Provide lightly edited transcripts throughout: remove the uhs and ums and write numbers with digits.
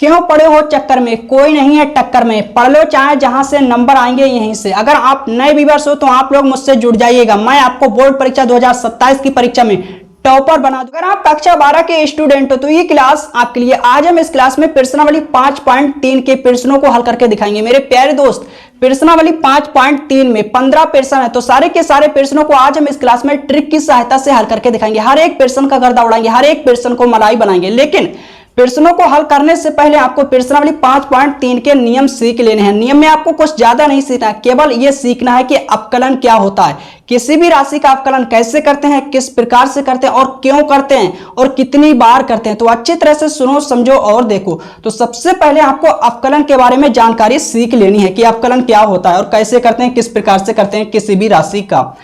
क्यों पड़े हो चक्कर में, कोई नहीं है टक्कर में, पढ़ लो चाहे जहां से, नंबर आएंगे यहीं से। अगर आप नए व्यूअर्स हो तो आप लोग मुझसे जुड़ जाइएगा, मैं आपको बोर्ड परीक्षा 2027 की परीक्षा में टॉपर बना दूं। अगर आप कक्षा 12 के स्टूडेंट हो तो ये क्लास आपके लिए। आज हम इस क्लास में प्रश्नावली 5.3 के प्रश्नों को हल करके दिखाएंगे। मेरे प्यारे दोस्त, प्रश्नावली 5.3 में 15 प्रश्न है, तो सारे के सारे प्रश्नों को आज हम इस क्लास में ट्रिक की सहायता से हल करके दिखाएंगे। हर एक प्रश्न का गर्दा उड़ाएंगे, हर एक प्रश्न को मलाई बनाएंगे। लेकिन प्रश्नों को हल करने से पहले आपको प्रश्नावली 5.3 के नियम सीख लेने हैं। नियम में आपको कुछ ज्यादा नहीं सीखना है, केवल यह सीखना है कि अवकलन क्या होता है, किसी भी राशि का अवकलन कैसे करते हैं, किस प्रकार से करते हैं और क्यों करते हैं और कितनी बार करते हैं। तो अच्छी तरह से सुनो, समझो और देखो। तो सबसे पहले आपको अवकलन के बारे में जानकारी सीख लेनी है कि अवकलन क्या होता है और कैसे करते हैं, किस प्रकार से करते हैं किसी भी राशि का।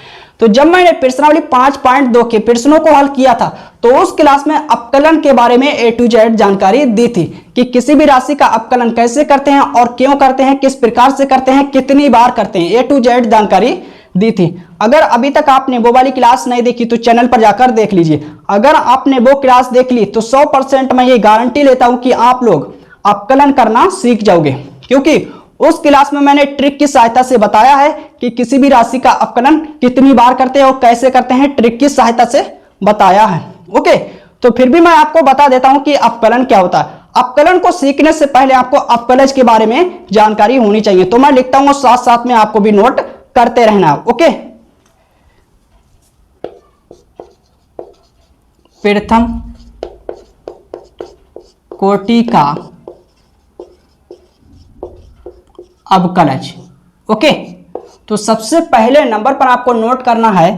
तो जब मैंने प्रश्नावली 5.2 के प्रश्नों को हल किया था तो उस क्लास में अवकलन के बारे में A to Z जानकारी दी थी कि किसी भी राशि का अवकलन कैसे करते हैं और क्यों करते हैं, किस प्रकार से करते हैं, कितनी बार करते हैं, A to Z जानकारी दी थी। अगर अभी तक आपने वो वाली क्लास नहीं देखी तो चैनल पर जाकर देख लीजिए। अगर आपने वो क्लास देख ली तो 100% मैं ये गारंटी लेता हूं कि आप लोग अवकलन करना सीख जाओगे, क्योंकि उस क्लास में मैंने ट्रिक की सहायता से बताया है कि किसी भी राशि का अवकलन कितनी बार करते हैं और कैसे करते हैं, ट्रिक की सहायता से बताया है। ओके, तो फिर भी मैं आपको बता देता हूं कि अवकलन क्या होता है। अवकलन को सीखने से पहले आपको अवकलज के बारे में जानकारी होनी चाहिए, तो मैं लिखता हूं साथ साथ में आपको भी नोट करते रहना। ओके, प्रथम कोटि का अवकलज। ओके, तो सबसे पहले नंबर पर आपको नोट करना है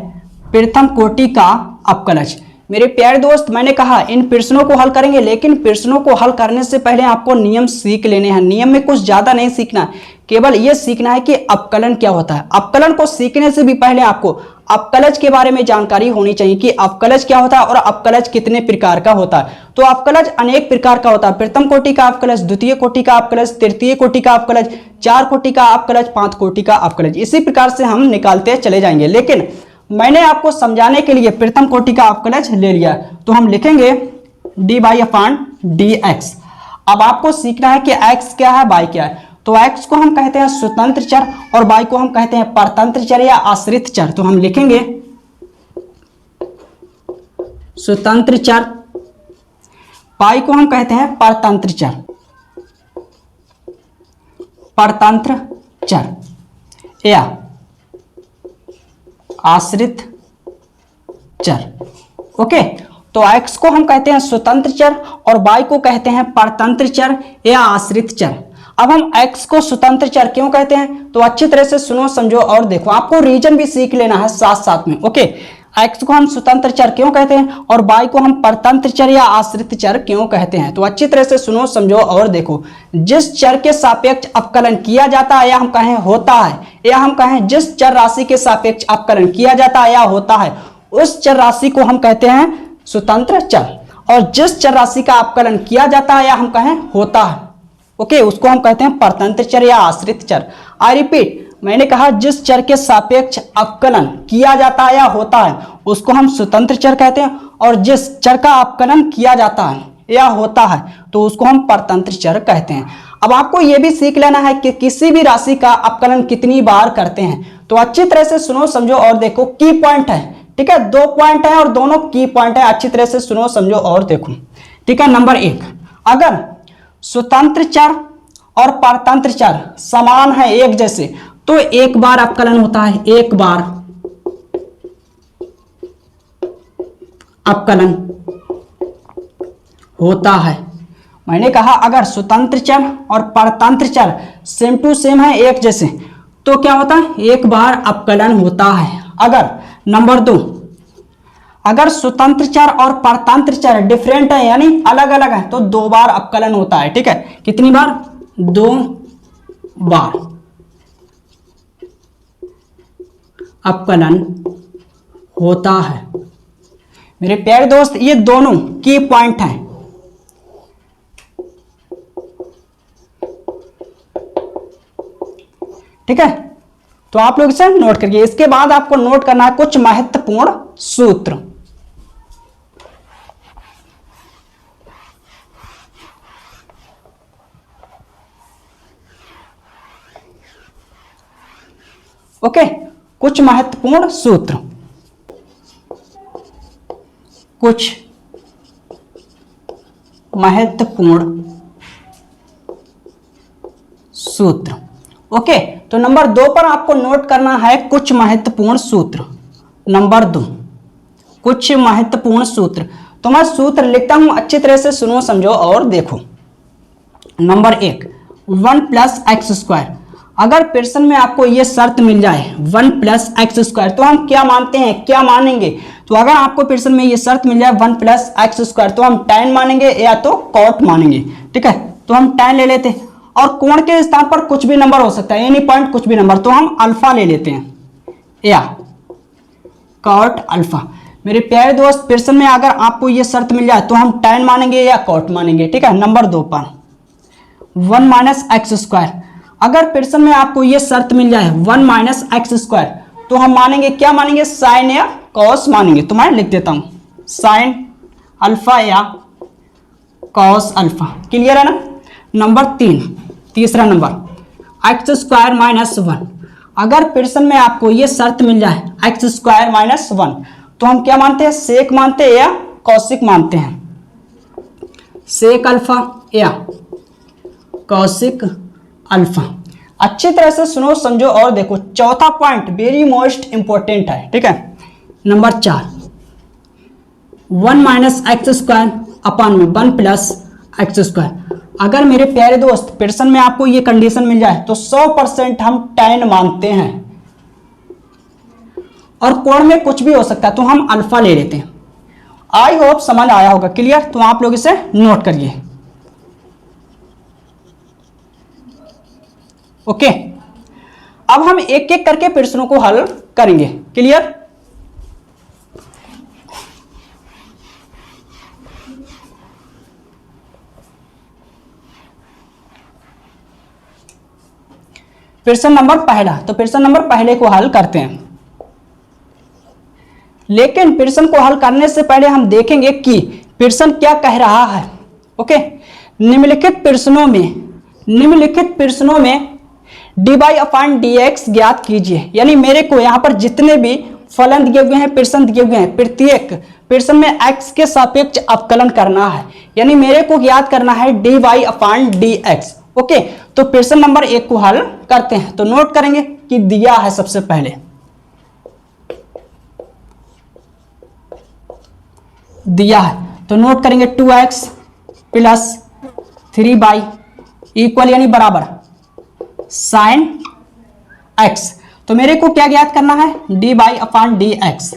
प्रथम कोटि का अवकलज। मेरे प्यारे दोस्त, मैंने कहा इन प्रश्नों को हल करेंगे, लेकिन प्रश्नों को हल करने से पहले आपको नियम सीख लेने हैं। नियम में कुछ ज्यादा नहीं सीखना, केवल यह सीखना है कि अवकलन क्या होता है। अवकलन को सीखने से भी पहले आपको अवकलज के बारे में जानकारी होनी चाहिए कि अवकलज क्या होता है और अवकलज कितने प्रकार का होता है। तो अवकलज अनेक प्रकार का होता है। प्रथम कोटि का अवकलज, द्वितीय कोटि का अवकलज, तृतीय कोटि का अवकलज, 4 कोटि का अवकलज, 5 कोटि का अवकलज। इसी प्रकार से हम निकालते चले जाएंगे, लेकिन मैंने आपको समझाने के लिए प्रथम कोटि का अवकलज ले लिया, तो हम लिखेंगे dy/dx। अब आपको सीखना है कि x क्या है, y क्या है। तो x को हम कहते हैं स्वतंत्र चर और y को हम कहते हैं परतंत्र चर या आश्रित चर। तो हम लिखेंगे स्वतंत्र चर, y को हम कहते हैं परतंत्र चर, परतंत्र चर या आश्रित चर। ओके, तो x को हम कहते हैं स्वतंत्र चर और y को कहते हैं परतंत्र चर या आश्रित चर। अब हम x को स्वतंत्र चर क्यों कहते हैं, तो अच्छी तरह से सुनो, समझो और देखो। आपको रीजन भी सीख लेना है साथ साथ में। ओके, x को हम स्वतंत्र चर क्यों कहते हैं और y को हम परतंत्र चर या आश्रित चर क्यों कहते हैं, तो अच्छी तरह से सुनो, समझो और देखो। जिस चर के सापेक्ष अवकलन किया जाता है या हम कहें होता है, या हम कहें जिस चर राशि के सापेक्ष अवकलन किया जाता है या होता है, उस चर राशि को हम कहते हैं स्वतंत्र चर। और जिस चर राशि का अवकलन किया जाता है या हम कहें होता है, ओके, उसको हम कहते हैं परतंत्र चर या आश्रित चर। आई रिपीट, मैंने कहा जिस चर के सापेक्ष अवकलन किया जाता है या होता है उसको हम स्वतंत्र चर कहते हैं, और जिस चर का अवकलन किया जाता है या होता है तो उसको हम परतंत्र चर कहते हैं। अब आपको यह भी सीख लेना है कि किसी भी राशि का अवकलन कितनी बार करते हैं। तो अच्छी तरह से सुनो, समझो और देखो। की पॉइंट है, ठीक है, 2 पॉइंट है और दोनों की पॉइंट है। अच्छी तरह से सुनो, समझो और देखो, ठीक है। नंबर 1, अगर स्वतंत्र चर और परतंत्र चर समान है, एक जैसे, तो एक बार अवकलन होता है, एक बार अवकलन होता है। मैंने कहा अगर स्वतंत्र चर और परतंत्र चर सेम टू सेम है, एक जैसे, तो क्या होता है, एक बार अवकलन होता है। अगर नंबर 2, अगर स्वतंत्र चर और परतंत्र चर डिफरेंट है यानी अलग अलग है, तो 2 बार अवकलन होता है। ठीक है, कितनी बार, 2 बार अवकलन होता है। मेरे प्यारे दोस्त, ये दोनों की पॉइंट हैं। ठीक है, तो आप लोग इसे नोट करिए। इसके बाद आपको नोट करना है कुछ महत्वपूर्ण सूत्र। ओके, कुछ महत्वपूर्ण सूत्र, कुछ महत्वपूर्ण सूत्र। ओके, तो नंबर 2 पर आपको नोट करना है कुछ महत्वपूर्ण सूत्र। नंबर 2, कुछ महत्वपूर्ण सूत्र। तो मैं सूत्र लिखता हूं, अच्छी तरह से सुनो, समझो और देखो। Number 1, 1 plus x square. अगर प्रश्न में आपको यह शर्त मिल जाए 1 प्लस एक्स स्क्वायर, तो हम क्या मानते हैं, क्या मानेंगे? तो अगर आपको प्रश्न में यह शर्त मिल जाए 1 प्लस एक्स स्क्वायर, तो हम tan मानेंगे या तो cot मानेंगे। ठीक है, तो हम tan ले लेते हैं, और कोण के स्थान पर कुछ भी नंबर हो सकता है, एनी पॉइंट कुछ भी नंबर, तो हम अल्फा ले लेते हैं या cot अल्फा। मेरे प्यारे दोस्त, प्रश्न में अगर आपको यह शर्त मिल जाए तो हम tan मानेंगे या cot मानेंगे। ठीक है, नंबर 2 पर 1 माइनस एक्स स्क्वायर। अगर प्रश्न में आपको यह शर्त मिल जाए 1 माइनस एक्स स्क्वायर, तो हम मानेंगे, क्या मानेंगे, साइन या कॉस मानेंगे। तो मैं लिख देता हूं साइन अल्फा या कॉस अल्फा। क्लियर है ना? नंबर 3, तीसरा नंबर एक्स स्क्वायर माइनस 1। अगर प्रश्न में आपको यह शर्त मिल जाए एक्स स्क्वायर माइनस 1, तो हम क्या मानते हैं, सेक मानते हैं या कौशिक मानते हैं? सेक अल्फा या कौशिक अल्फा। अच्छी तरह से सुनो, समझो और देखो। चौथा पॉइंट वेरी मोस्ट इंपॉर्टेंट है। ठीक है, number 4, 1 minus x square upon में 1 प्लस एक्स स्क्वायर। अगर मेरे प्यारे दोस्त प्रश्न में आपको ये कंडीशन मिल जाए तो 100% हम tan मानते हैं, और कोण में कुछ भी हो सकता है, तो हम अल्फा ले लेते हैं। आई होप समझ आया होगा। क्लियर? तो आप लोग इसे नोट करिए। ओके, अब हम एक एक करके प्रश्नों को हल करेंगे। क्लियर? प्रश्न नंबर पहला, तो प्रश्न नंबर पहले को हल करते हैं। लेकिन प्रश्न को हल करने से पहले हम देखेंगे कि प्रश्न क्या कह रहा है। ओके, निम्नलिखित प्रश्नों में dy अपॉन dx ज्ञात कीजिए। यानी मेरे को यहां पर जितने भी फलन दिए हुए हैं, प्रश्न दिए हुए हैं, प्रत्येक प्रश्न में x के सापेक्ष अवकलन करना है। यानी मेरे को ज्ञात करना है dy अपॉन dx। ओके, तो प्रश्न नंबर 1 को हल करते हैं। तो नोट करेंगे कि दिया है, सबसे पहले दिया है, तो नोट करेंगे 2x प्लस 3y इक्वल यानी बराबर साइन x। तो मेरे को क्या ज्ञात करना है, dy अपॉन dx।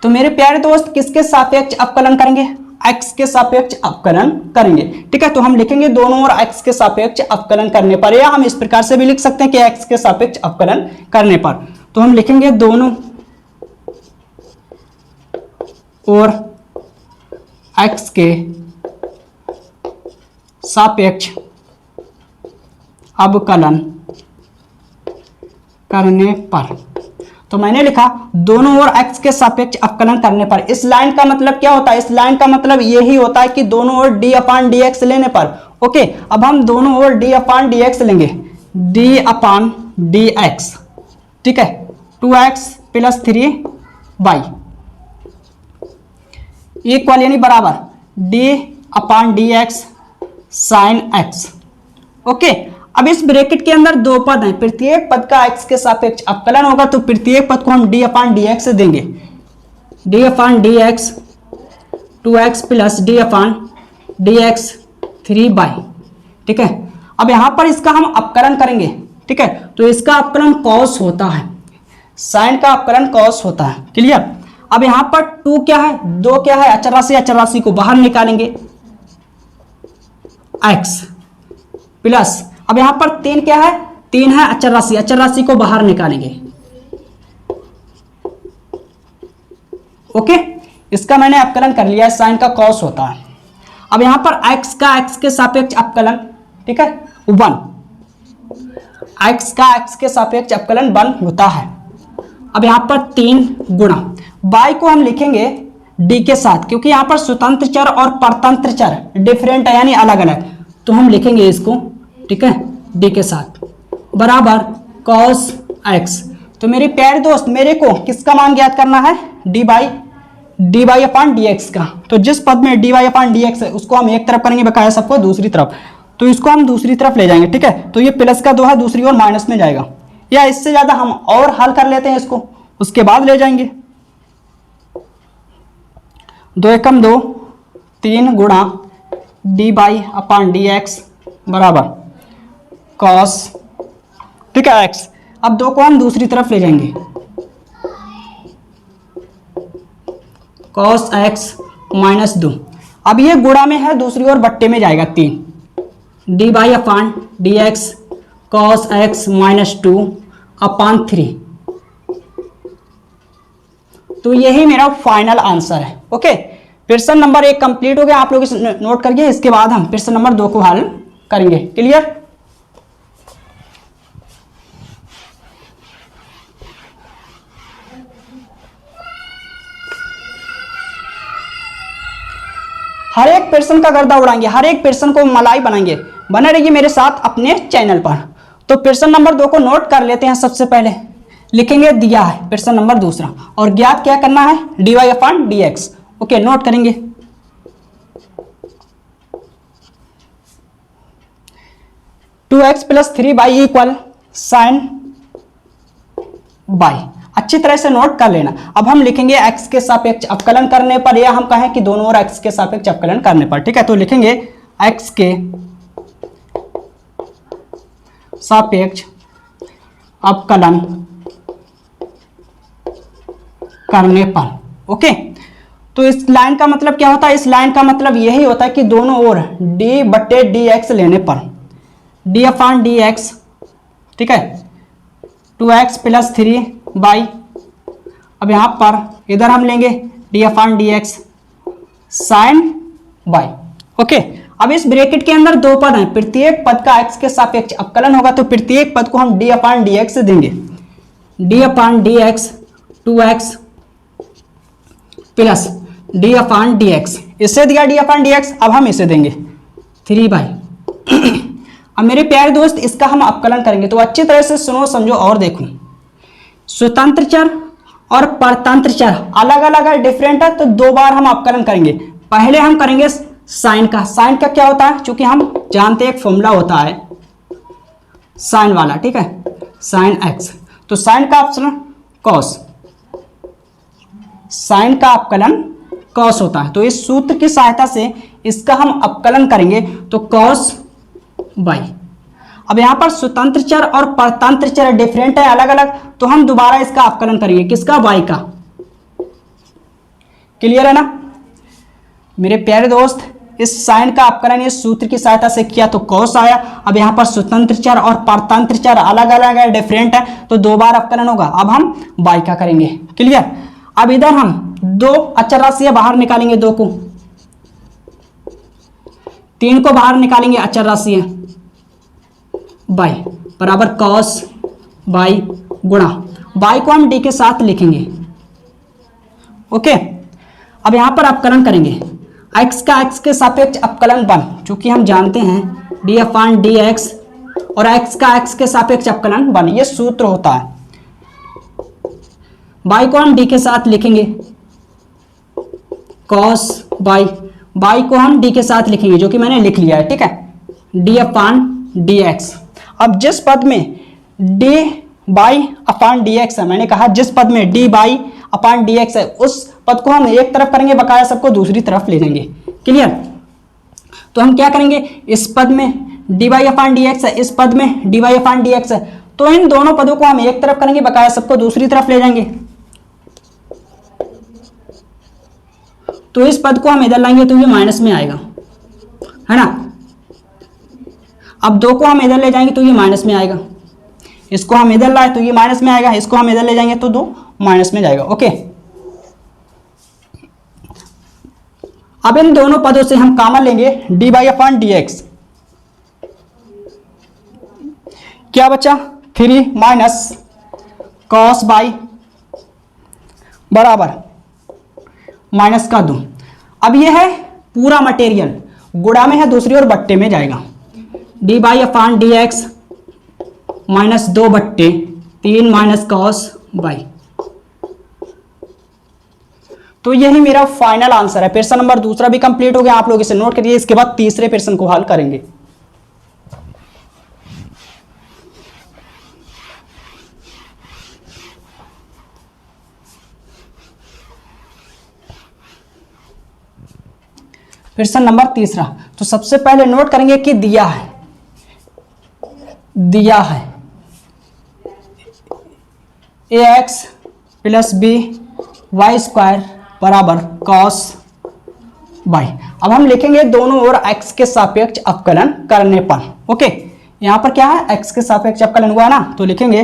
तो मेरे प्यारे दोस्त किसके सापेक्ष अवकलन करेंगे, x के सापेक्ष अवकलन करेंगे। ठीक है, तो हम लिखेंगे दोनों ओर x के सापेक्ष अवकलन करने पर, या हम इस प्रकार से भी लिख सकते हैं कि x के सापेक्ष अवकलन करने पर। तो हम लिखेंगे दोनों और x के सापेक्ष अवकलन करने पर। तो मैंने लिखा दोनों ओर x के सापेक्ष अवकलन करने पर। इस लाइन का मतलब क्या होता है, इस लाइन का मतलब यही होता है कि दोनों ओर d अपॉन dx लेने पर। ओके, अब हम दोनों ओर d अपॉन dx लेंगे, d अपॉन dx। ठीक है, 2x प्लस 3y इक्वल यानी बराबर d upon dx sine x। Okay, अब इस ब्रैकेट के अंदर दो पद हैं, प्रत्येक पद का x के सापेक्ष अवकलन होगा, तो प्रत्येक पद को हम d अपॉन dx से देंगे, d upon dx 2x plus d upon dx 3y। ठीक है, अब यहां पर इसका हम अवकलन करेंगे। ठीक है, तो इसका अवकलन cos होता है, साइन का अवकलन cos होता है। क्लियर? अब यहां पर 2 क्या है, 2 क्या है, अचर राशि, अचर राशि को बाहर निकालेंगे x प्लस, अब यहां पर 3 क्या है, 3 है अचर राशि, अचर राशि को बाहर निकालेंगे। ओके, इसका मैंने अवकलन कर लिया है, साइन का cos होता है। अब यहां पर x का x के सापेक्ष अवकलन, ठीक है, 1, x का x के सापेक्ष अवकलन 1 होता है। अब यहां पर 3 गुणा y को हम लिखेंगे d के साथ, क्योंकि यहां पर स्वतंत्र चर और परतंत्र चर डिफरेंट है, यानी अलग अलग, तो हम लिखेंगे इसको, ठीक है, d के साथ बराबर कॉस एक्स। तो मेरे प्यारे दोस्त, मेरे को किसका मान ज्ञात करना है? D y upon d x का। तो जिस पद में d y upon d x है उसको हम एक तरफ करेंगे, बकाया सबको दूसरी तरफ। तो इसको हम दूसरी तरफ ले जाएंगे, ठीक है। तो ये प्लस का 2 है, दूसरी ओर माइनस में जाएगा, या इससे ज्यादा हम और हल कर लेते हैं इसको, उसके बाद ले जाएंगे। 2 एकम 2, 3 गुणा d y upon d x बराबर कॉस, ठीक है, एक्स। अब 2 को हम दूसरी तरफ ले जाएंगे, कॉस एक्स माइनस 2। अब ये गुणा में है, दूसरी ओर बट्टे में जाएगा 3, d y upon d x cos x minus 2 upon 3। तो यही मेरा फाइनल आंसर है। ओके, प्रश्न नंबर 1 कंप्लीट हो गया। आप लोग इसे नोट करिए, इसके बाद हम प्रश्न नंबर 2 को हल करेंगे। क्लियर? हर एक प्रश्न का गर्दा उड़ाएंगे, हर एक प्रश्न को मलाई बनाएंगे। बने रहिए मेरे साथ अपने चैनल पर। तो प्रश्न नंबर 2 को नोट कर लेते हैं। सबसे पहले लिखेंगे, दिया है प्रश्न नंबर 2 और ज्ञात क्या करना है? D y upon d x. Okay, note करेंगे। 2x plus 3y equal sign by. अच्छी तरह से नोट कर लेना। अब हम लिखेंगे x के सापेक्ष अवकलन करने पर, या हम कहें कि दोनों ओर x के सापेक्ष अवकलन करने पर, ठीक है। तो लिखेंगे x के सापेक्ष अवकलन करने पर। ओके, तो इस लाइन का मतलब क्या होता है? इस लाइन का मतलब यही होता है कि दोनों ओर d बट्टे डी एक्स लेने पर, d अपॉन डी एक्स, ठीक है, 2x प्लस 3y। अब यहां पर इधर हम लेंगे d upon d x sine बाई। ओके, अब इस ब्रैकेट के अंदर 2 पद हैं, प्रत्येक पद का x के सापेक्ष अवकलन होगा, तो प्रत्येक पद को हम d अपॉन डी एक्स देंगे। d upon d x 2x plus d upon d x, इससे दिया d अपॉन डी एक्स, अब हम इसे देंगे 3y। अब मेरे प्यारे दोस्त, इसका हम अवकलन करेंगे, तो अच्छी तरह से सुनो, समझो और देखो। स्वतंत्र चर और परतंत्र चर अलग अलग है, डिफरेंट है, तो 2 बार हम अवकलन करेंगे। पहले हम करेंगे साइन का। साइन का क्या होता है? चूंकि हम जानते हैं एक फॉर्मूला होता है साइन वाला, ठीक है, साइन एक्स। तो साइन का ऑप्शन कॉस, साइन का अवकलन कॉस होता है। तो इस सूत्र की सहायता से इसका हम अवकलन करेंगे, तो कॉस बाई। अब यहां पर स्वतंत्र चर और परतंत्र चर डिफरेंट है, अलग अलग, तो हम दोबारा इसका अवकलन करेंगे। किसका? y का। क्लियर है ना मेरे प्यारे दोस्त? इस साइन का अवकलन इस सूत्र की सहायता से किया तो cos आया। अब यहां पर स्वतंत्र चर और परतंत्र चर अलग अलग है, डिफरेंट है, तो 2 बार अवकलन होगा। अब हम y का करेंगे। क्लियर? अब इधर हम 2 अचर राशियां बाहर निकालेंगे, 2 को, 3 को बाहर निकालेंगे अचर राशियां, बाई बराबर कॉस बाई गुणा बाई को हम डी के साथ लिखेंगे। ओके, अब यहां पर अवकलन करेंगे x का x के सापेक्ष अवकलन 1, चूंकि हम जानते हैं डी अपॉन डी एक्स और x का x के सापेक्ष अवकलन 1, ये सूत्र होता है। बाई को हम डी के साथ लिखेंगे कॉस बाई, बाई को हम डी के साथ लिखेंगे, जो कि मैंने लिख लिया है, ठीक है, डी अपॉन डी एक्स। अब जिस पद में D by upon d x है, मैंने कहा जिस पद में D by upon d x है, उस पद को हम एक तरफ करेंगे, बकाया सबको दूसरी तरफ ले जाएंगे। क्लियर? तो हम क्या करेंगे? इस पद में D by upon d x है, इस पद में D by upon d x है, तो इन दोनों पदों को हम एक तरफ करेंगे, बकाया सबको दूसरी तरफ ले जाएंगे। तो इस पद को हम इधर लाएंगे तो ये माइनस में आएगा, है ना। अब 2 को हम इधर ले जाएंगे तो ये माइनस में आएगा, इसको हम इधर लाए तो ये माइनस में आएगा, इसको हम इधर ले जाएंगे तो 2 माइनस में जाएगा। ओके, अब इन दोनों पदों से हम कॉमन लेंगे D by upon d x. क्या बचा? 3 माइनस कॉस बाई बराबर माइनस का 2। अब ये है पूरा मटेरियल, गुणा में है, दूसरी ओर बट्टे में जाएगा, D by upon d x -2/3 minus cos by. तो यही मेरा फाइनल आंसर है। प्रश्न नंबर दूसरा भी कंप्लीट हो गया, आप लोग इसे नोट करिए। इसके बाद तीसरे प्रश्न को हल करेंगे। प्रश्न नंबर तीसरा, तो सबसे पहले नोट करेंगे कि दिया है ax + b² बराबर cos बाई। अब हम लिखेंगे दोनों ओर x के सापेक्ष अवकलन करने पर। ओके, यहां पर क्या है, x के सापेक्ष अवकलन हुआ ना, तो लिखेंगे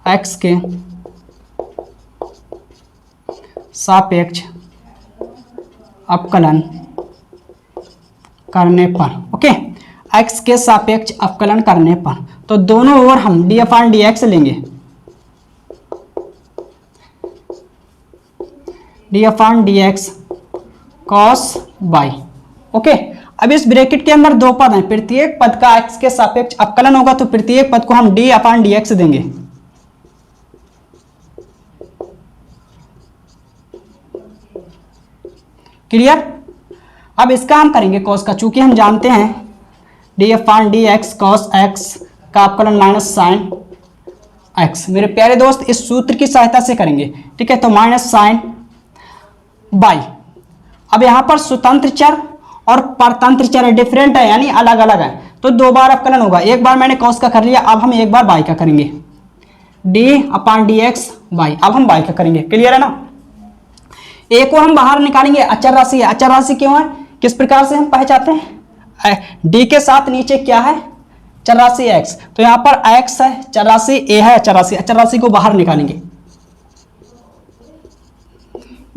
x के सापेक्ष अवकलन करने पर। ओके, x के सापेक्ष अवकलन करने पर, तो दोनों ओर हम d/dx लेंगे, d/dx cos बाई। ओके, अब इस ब्रैकेट के अंदर दो पद हैं, प्रत्येक पद का x के सापेक्ष अवकलन होगा, तो प्रत्येक पद को हम d/dx देंगे। क्लियर। अब इसका हम करेंगे cos का, चूंकि हम जानते हैं d/dx cos x का अवकलन माइनस साइन x। मेरे प्यारे दोस्त, इस सूत्र की सहायता से करेंगे, ठीक है। तो माइनस साइन बाई। अब यहां पर स्वतंत्र चर और परतंत्र चर डिफरेंट है, यानी अलग अलग है, तो दो बार अवकलन होगा। एक बार मैंने cos का कर लिया, अब हम एक बार बाई का करेंगे, d/dx बाई। अब हम बाई का करेंगे। क्लियर है ना। ए को हम बाहर निकालेंगे, अचर राशि है। अचर राशि क्यों है, किस प्रकार से हम पहचानते हैं, डी के साथ नीचे क्या है, चर राशि x, तो यहां पर x है, चर राशि a है, अचर राशि को बाहर निकालेंगे,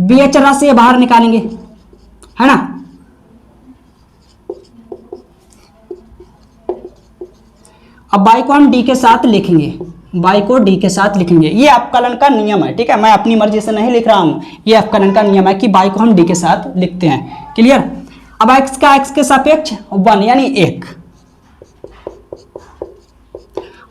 b अचर राशि बाहर निकालेंगे, है ना। अब y को हम d के साथ लिखेंगे, y को d के साथ लिखेंगे। ये अवकलन का नियम है, ठीक है। मैं अपनी मर्जी से नहीं लिख रहा हूं, ये अवकलन का नियम है कि y को हम d के साथ लिखते हैं। क्लियर। अब x का x के सापेक्ष 1 यानी 1।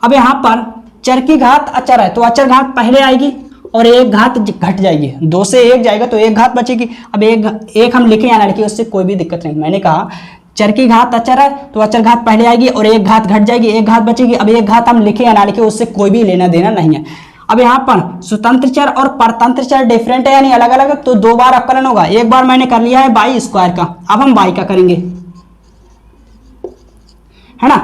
अब यहां पर चर की घात अचर है, तो अचर घात पहले आएगी और एक घात घट जाएगी, 2 से 1 जाएगा तो एक घात बचेगी। अब एक हम लिखे या ना लिखे, उससे कोई भी दिक्कत नहीं। मैंने कहा चर की घात अचर है, तो अचर घात पहले आएगी और एक घात घट जाएगी, एक घात बचेगी। अब एक घात हम लिखे या ना लिखे, उससे कोई भी लेना देना नहीं है। अब यहाँ पर स्वतंत्र चर और परतंत्र चर डिफरेंट है, यानी अलग अलग, तो दो बार अवकलन होगा। एक बार मैंने कर लिया है बाई स्क्वायर का, अब हम बाई का करेंगे, है ना।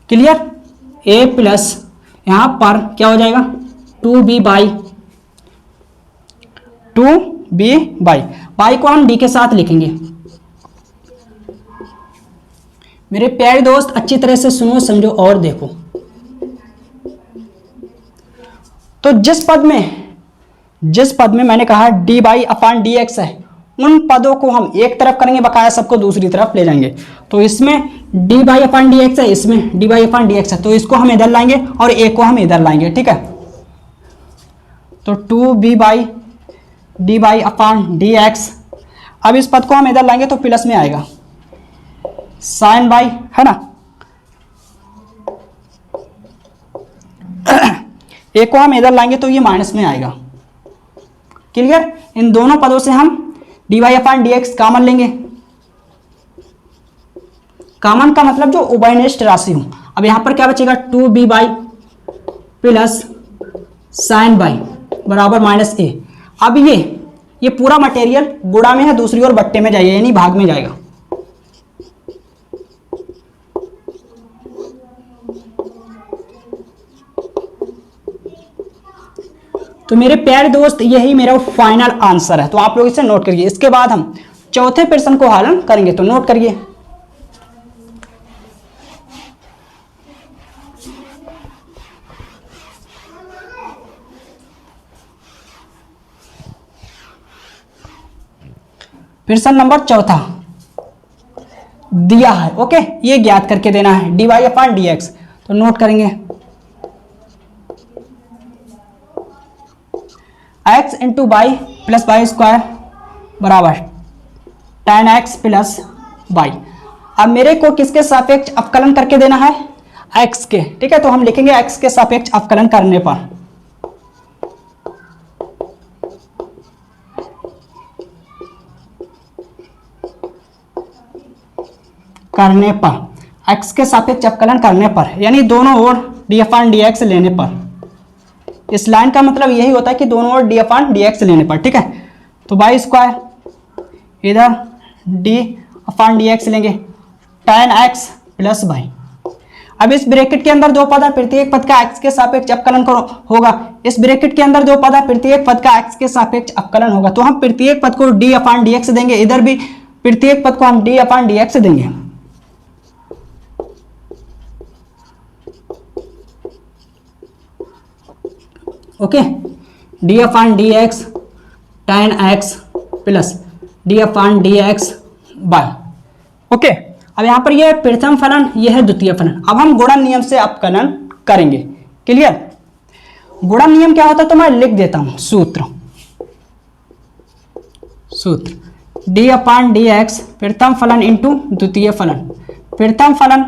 क्लियर। a प्लस यहां पर क्या हो जाएगा 2b बाई बाई को हम d के साथ लिखेंगे। मेरे प्यारे दोस्त, अच्छी तरह से सुनो, समझो और देखो। तो जिस पद में मैंने कहा dy/dx है, उन पदों को हम एक तरफ करेंगे, बकाया सबको दूसरी तरफ ले जाएंगे। तो इसमें dy/dx है, इसमें dy/dx है, तो इसको हम इधर लाएंगे और a को हम इधर लाएंगे, ठीक है। तो 2b/dy/dx। अब इस पद को हम इधर लाएंगे तो प्लस में आएगा, साइन बाई, है ना। a को हम इधर लाएंगे तो ये माइनस में आएगा। क्लियर। इन दोनों पदों से हम dy/dx कॉमन लेंगे। कॉमन का मतलब जो उभयनिष्ठ राशि हो। अब यहां पर क्या बचेगा 2b प्लस साइन बाई बराबर माइनस a। अब ये पूरा मटेरियल गुणा में है, दूसरी ओर बट्टे में जाइए, यानी भाग में जाएगा। तो मेरे प्यारे दोस्त, यही मेरा फाइनल आंसर है, तो आप लोग इसे नोट करिए। इसके बाद हम चौथे प्रश्न को हल करेंगे, तो नोट करिए। प्रश्न नंबर चौथा दिया है, ओके, ये ज्ञात करके देना है dy/dx। तो नोट करेंगे x into by plus by square बराबर tan x प्लस बाई। अब मेरे को किसके सापेक्ष अवकलन करके देना है, x के, ठीक है। तो हम लिखेंगे x के सापेक्ष अवकलन करने पर, x के सापेक्ष अवकलन करने पर, यानी दोनों ओर d/dx लेने पर। इस लाइन का मतलब यही होता है कि दोनों ओर d/dx लेने पर, ठीक है। तो बाई स्क्वायर इधर d/dx लेंगे, tan x प्लस बाई। अब इस ब्रैकेट के अंदर दो पद है, प्रत्येक पद का x के सापेक्ष अवकलन होगा। इस ब्रैकेट के अंदर दो पद है, प्रत्येक पद का x के सापेक्ष अवकलन होगा। तो हम प्रत्येक पद को d/dx देंगे, इधर भी प्रत्येक पद को हम d/dx देंगे। Okay, d/dx tan x plus d/dx by. Okay, अब यहां पर यह प्रथम फलन, यह है द्वितीय फलन। अब हम गुणन नियम से अवकलन करेंगे। क्लियर? गुणन नियम क्या होता है तो मैं लिख देता हूं, सूत्र d/dx प्रथम फलन इंटू द्वितीय फलन, प्रथम फलन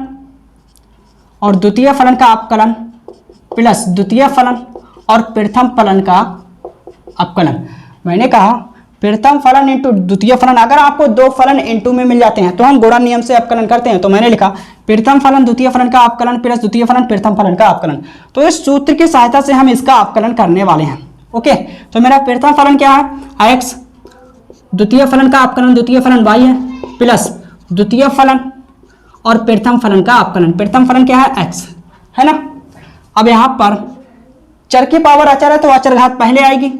और द्वितीय फलन का अवकलन प्लस द्वितीय फलन और प्रथम फलन का अवकलन। मैंने कहा प्रथम फलन इंटू द्वितीय फलन, अगर आपको दो फलन इंटू में मिल जाते हैं तो हम गुणन नियम से अवकलन करते हैं। तो मैंने लिखा प्रथम फलन द्वितीय फलन का अवकलन प्लस द्वितीय फलन प्रथम फलन का अवकलन। तो इस सूत्र की सहायता से हम इसका अवकलन करने वाले हैं। ओके, तो मेरा प्रथम फलन क्या है, x, द्वितीय फलन का अवकलन द्वितीय फलन y है, प्लस द्वितीय फलन और प्रथम फलन का अवकलन, प्रथम फलन क्या है x, है ना। अब यहां पर चर की पावर अचर है तो अचर घात पहले आएगी।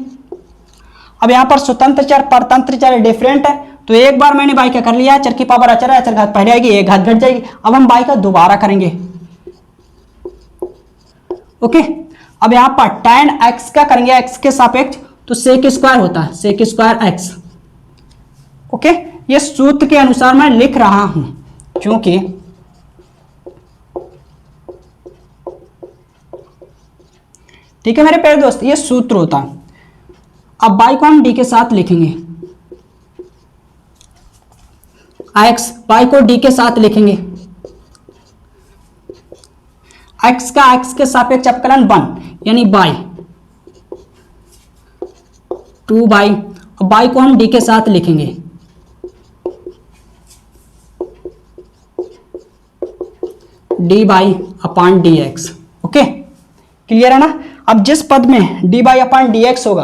अब यहां पर स्वतंत्र चर परतंत्र चर डिफरेंट है, तो एक बार मैंने बाई का कर लिया है, चर की पावर अचर है, अचर घात पहले आएगी, एक घात घट जाएगी। अब हम बाई का दोबारा करेंगे। ओके, अब यहां पर tan x का करेंगे x के सापेक्ष, तो सेक स्क्वायर होता है, सेक स्क्वायर x। ओके, ये सूत्र के अनुसार मैं लिख रहा हूं, क्योंकि ठीक है मेरे प्यारे दोस्त, ये सूत्र होता है। अब बाई को हम डी के साथ लिखेंगे, x बाई को डी के साथ लिखेंगे, x का x के सापेक्ष अवकलन 1 यानी बाई 2 बाई, बाई को हम डी के साथ लिखेंगे, D by upon d x. Okay, clear है ना। अब जिस पद में D by upon d x होगा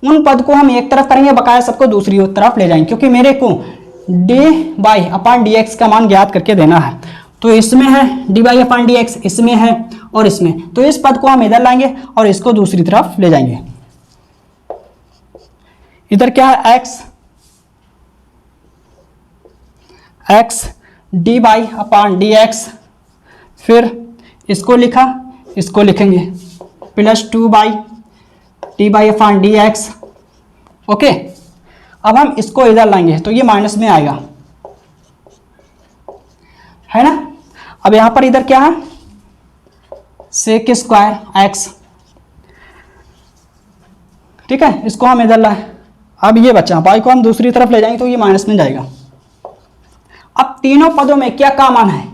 उन पद को हम एक तरफ करेंगे, बकाया सबको दूसरी तरफ ले जाएंगे, क्योंकि मेरे को D by upon d x का मान ज्ञात करके देना है। तो इसमें है d by upon d x, इसमें है और इसमें, तो इस पद को हम इधर लाएंगे और इसको दूसरी तरफ ले जाएंगे। इधर क्या है x d by upon d x, फिर इसको लिखा, इसको लिखेंगे plus 2 by d by upon d x. Okay, अब हम इसको इधर लाएंगे तो ये माइनस में आएगा, है ना। अब यहां पर इधर क्या है, सेक स्क्वायर एक्स, ठीक है, इसको हम इधर लाए। अब ये बचा, बाई को हम दूसरी तरफ ले जाएंगे तो ये माइनस में जाएगा। अब तीनों पदों में क्या कॉमन है,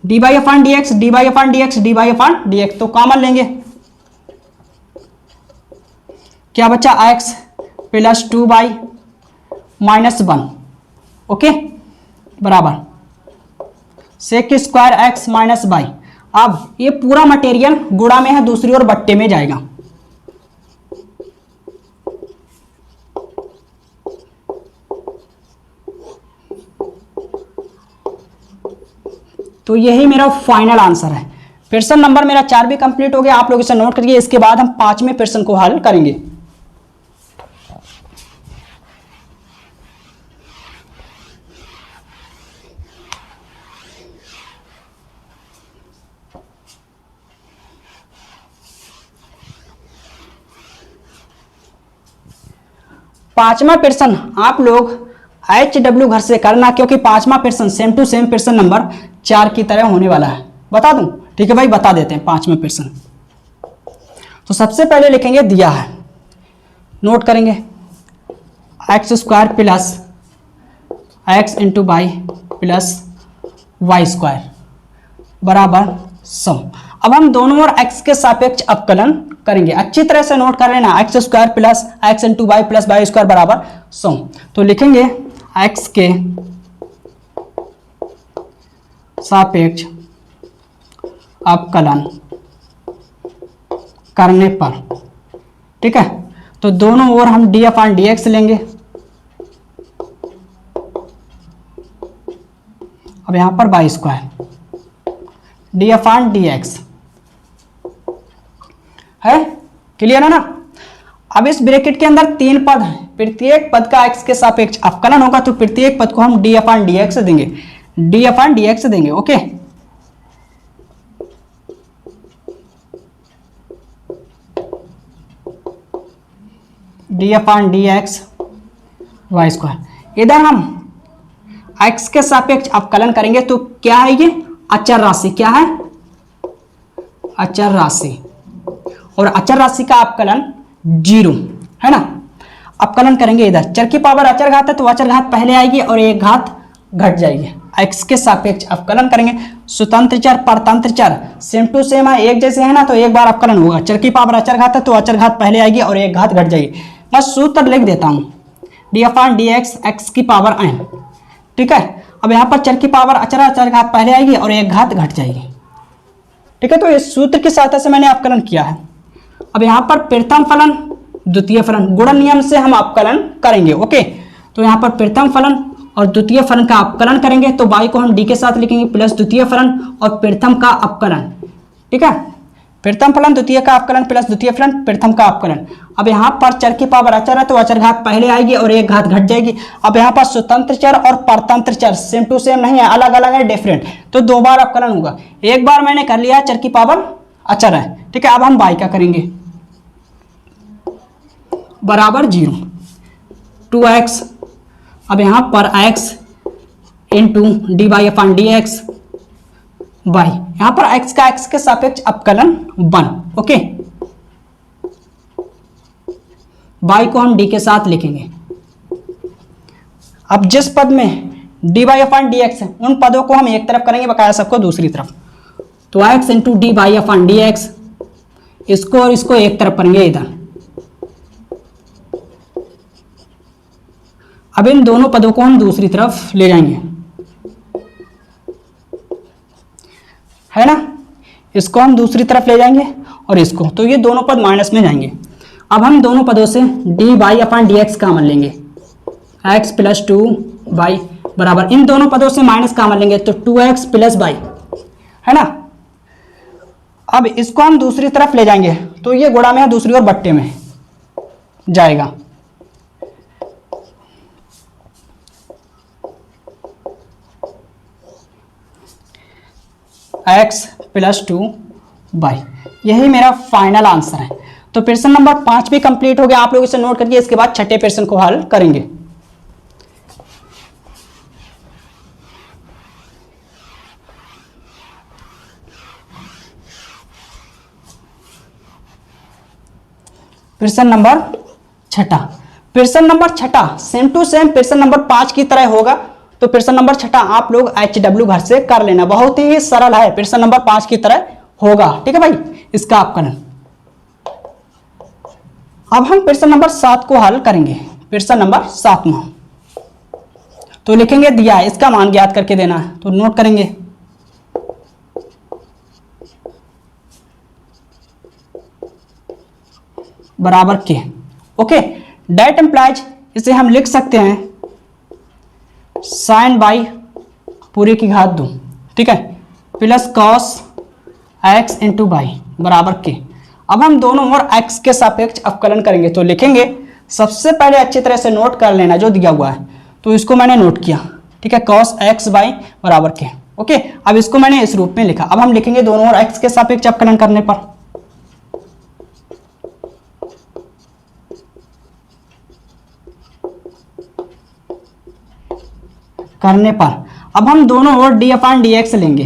d by upon d x, d by upon d x, d by upon d x, तो कॉमन लेंगे। क्या बचा, x plus 2 by minus 1, okay, बराबर sec square x minus by. अब ये पूरा मटेरियल गुणा में है, दूसरी ओर बट्टे में जाएगा। तो यही मेरा फाइनल आंसर है। प्रश्न नंबर मेरा 4 भी कंप्लीट हो गया, आप लोग इसे नोट करिए। इसके बाद हम 5वें प्रश्न को हल करेंगे। पांचवा प्रश्न आप लोग HW घर से करना, क्योंकि पांचवा प्रश्न सेम टू सेम प्रश्न नंबर 4 की तरह होने वाला है। बता दूं, ठीक है भाई, बता देते हैं पांचवें प्रश्न। तो सबसे पहले लिखेंगे, दिया है, नोट करेंगे x square plus x into by plus y square बराबर 100। अब हम दोनों ओर x के सापेक्ष अवकलन करेंगे। अच्छी तरह से नोट कर लेना, x square plus x into y plus y square बराबर 100। तो लिखेंगे x के सापेक्ष अवकलन करने पर, ठीक है, तो दोनों ओर हम डी अपान डी एक्स लेंगे। अब यहां पर वाई स्क्वायर डी अपान डी एक्स है, क्लियर है ना। अब इस ब्रैकेट के अंदर 3 पद हैं, प्रत्येक पद का x के सापेक्ष अवकलन होगा, तो प्रत्येक पद को हम डी अपान डी एक्स देंगे, डी अपान डी एक्स देंगे। ओके, डी अपान डी एक्स वाई स्क्वायर। इधर हम x के सापेक्ष अवकलन करेंगे तो क्या है, ये अचर राशि, क्या है, अचर राशि, और अचर राशि का अवकलन 0 है ना। अवकलन करेंगे, इधर चर की पावर अचर घात है तो अचर घात पहले आएगी और एक घात घट जाएगी। x के सापेक्ष अवकलन करेंगे, स्वतंत्र चर परतंत्र चर सेम टू सेम है, एक जैसे है ना, तो एक बार अवकलन होगा। चर की पावर अचर घात है तो अचर घात पहले आएगी और एक घात घट जाएगी। मैं सूत्र लिख देता हूं, डी अपान डी एक्स एक्स की पावर n, ठीक है। अब यहाँ पर चर की पावर अचर घात पहले आएगी और एक घात घट जाएगी, ठीक है। तो इस सूत्र की सहायता से मैंने अवकलन किया है। अब यहाँ पर प्रथम फलन द्वितीय फलन गुणन नियम से हम अवकलन करेंगे। ओके, तो यहाँ पर प्रथम फलन और द्वितीय फलन का अवकलन करेंगे, तो y को हम d के साथ लिखेंगे प्लस द्वितीय फलन और प्रथम का अवकलन, ठीक है। प्रथम फलन द्वितीय का अवकलन प्लस द्वितीय फलन प्रथम का अवकलन। अब यहाँ पर चर की पावर अचर है तो अचर घात पहले आएगी और एक घात घट जाएगी। अब यहाँ पर स्वतंत्र चर और परतंत्र चर सेम टू सेम नहीं है, अलग अलग है, डिफरेंट, तो 2 बार अवकलन होगा। एक बार मैंने कर लिया, चर की पावर अचर है, ठीक है। अब हम y का करेंगे बराबर 0 2x। अब यहां पर x इंटू डी वाई अपान डी एक्स वाई, यहां पर x का x के सापेक्ष अवकलन 1। ओके, y को हम d के साथ लिखेंगे। अब जिस पद में डी वाई अपान डी एक्स है उन पदों को हम एक तरफ करेंगे, बकाया सबको दूसरी तरफ। तो x इंटू डी वाई अपान डी एक्स, इसको और इसको एक तरफ करेंगे इधर। अब इन दोनों पदों को हम दूसरी तरफ ले जाएंगे, है ना। इसको हम दूसरी तरफ ले जाएंगे और इसको, तो ये दोनों पद माइनस में जाएंगे। अब हम दोनों पदों से डी वाई अपान डी एक्स कॉमन लेंगे, x प्लस 2y बराबर, इन दोनों पदों से माइनस कॉमन लेंगे तो 2x प्लस y, है ना। अब इसको हम दूसरी तरफ ले जाएंगे तो ये गुणा में है, दूसरी ओर बट्टे में जाएगा। x प्लस 2y, यही मेरा फाइनल आंसर है। तो प्रश्न नंबर 5 भी कंप्लीट हो गया। आप लोग इसे नोट करिए, इसके बाद छठे प्रश्न को हल करेंगे। प्रश्न नंबर छठा, प्रश्न नंबर छठा सेम टू सेम प्रश्न नंबर 5 की तरह होगा। तो प्रश्न नंबर छठा आप लोग HW घर से कर लेना, बहुत ही सरल है, प्रश्न नंबर 5 की तरह होगा, ठीक है भाई, इसका अवकलन। अब हम प्रश्न नंबर 7 को हल करेंगे। प्रश्न नंबर 7वां, तो लिखेंगे दिया है, इसका मान ज्ञात करके देना है, तो नोट करेंगे बराबर के। ओके, डेट एम्प्लाइज, इसे हम लिख सकते हैं साइन बाई पूरे की घात 2, ठीक है, plus cos x into by बराबर के। अब हम दोनों ओर x के सापेक्ष अवकलन करेंगे, तो लिखेंगे, सबसे पहले अच्छी तरह से नोट कर लेना जो दिया हुआ है, तो इसको मैंने नोट किया, ठीक है, कॉस x बाई बराबर के। ओके, अब इसको मैंने इस रूप में लिखा। अब हम लिखेंगे दोनों ओर x के सापेक्ष अवकलन करने पर अब हम दोनों ओर d अपान डी एक्स लेंगे,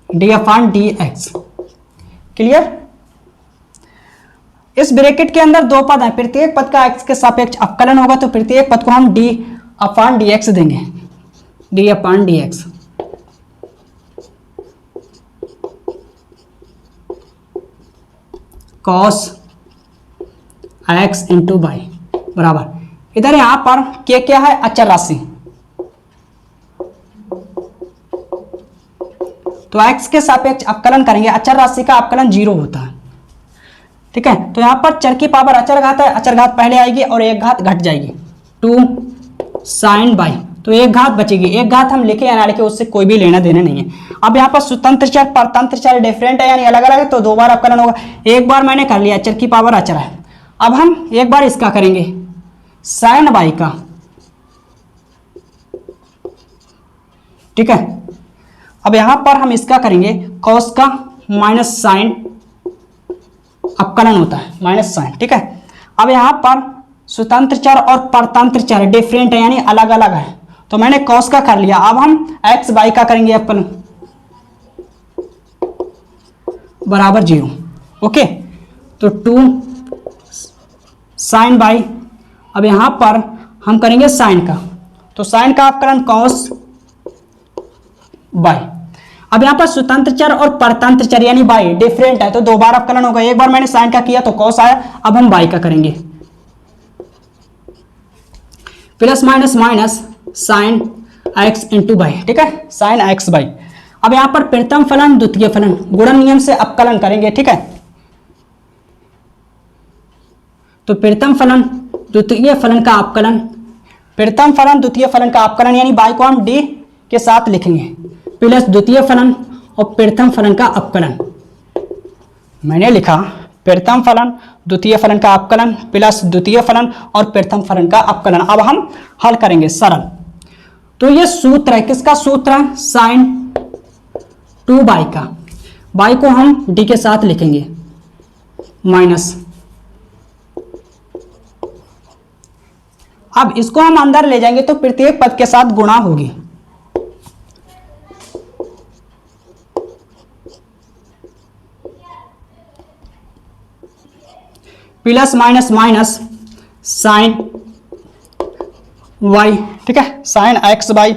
d अपान डी एक्स, क्लियर। इस ब्रैकेट के अंदर दो पद हैं, प्रत्येक पद का x के सापेक्ष अवकलन होगा, तो प्रत्येक पद को हम d अपान dx देंगे, d upon dx। cos x into y बराबर, इधर यहां पर k क्या है, अचर राशि, तो x के सापेक्ष अवकलन करेंगे, अचर राशि का अवकलन 0 होता है, ठीक है। तो यहां पर चर की पावर अचर घात है, अचर घात पहले आएगी और एक घात घट जाएगी, 2 साइन बाई, तो एक घात बचेगी, एक घात हम लिखे या ना लिखे उससे कोई भी लेना देना नहीं है। अब यहाँ पर स्वतंत्र चर परतंत्र चर डिफरेंट है यानी अलग अलग है, तो दो बार अवकलन होगा, एक बार मैंने कर लिया, चर की पावर अचर है। अब हम एक बार इसका करेंगे साइन बाई का, ठीक है। अब यहां पर हम इसका करेंगे कॉस का माइनस साइन, अवकलन होता है माइनस साइन, ठीक है। अब यहां पर स्वतंत्र चर और परतंत्र चर डिफरेंट है यानी अलग अलग है, तो मैंने कॉस का कर लिया। अब हम एक्स बाई का करेंगे अवकलन बराबर 0, ओके। तो 2 साइन बाई, अब यहां पर हम करेंगे साइन का, तो साइन का अवकलन कॉस बाई। अब यहां पर स्वतंत्र चर और परतंत्र चर यानी बाई डिफरेंट है, तो दो बार अवकलन होगा, एक बार मैंने साइन का किया तो कॉस आया, अब हम बाई का करेंगे, plus minus minus sine x into by, ठीक है, साइन एक्स बाई। अब यहां पर प्रथम फलन द्वितीय फलन गुणन नियम से अवकलन करेंगे, ठीक है। तो प्रथम फलन द्वितीय फलन का अवकलन, प्रथम फलन द्वितीय फलन का अवकलन यानी बाई को हम डी के साथ लिखेंगे, प्लस द्वितीय फलन और प्रथम फलन का अवकलन, मैंने लिखा प्रथम फलन द्वितीय फलन का अवकलन प्लस द्वितीय फलन और प्रथम फलन का अवकलन। अब हम हल करेंगे सरल, तो ये सूत्र है, किसका सूत्र है, साइन 2 बाई का, बाई को हम डी के साथ लिखेंगे माइनस, अब इसको हम अंदर ले जाएंगे तो प्रत्येक पद के साथ गुणा होगी, plus minus minus sine y, ठीक है, साइन एक्स बाई।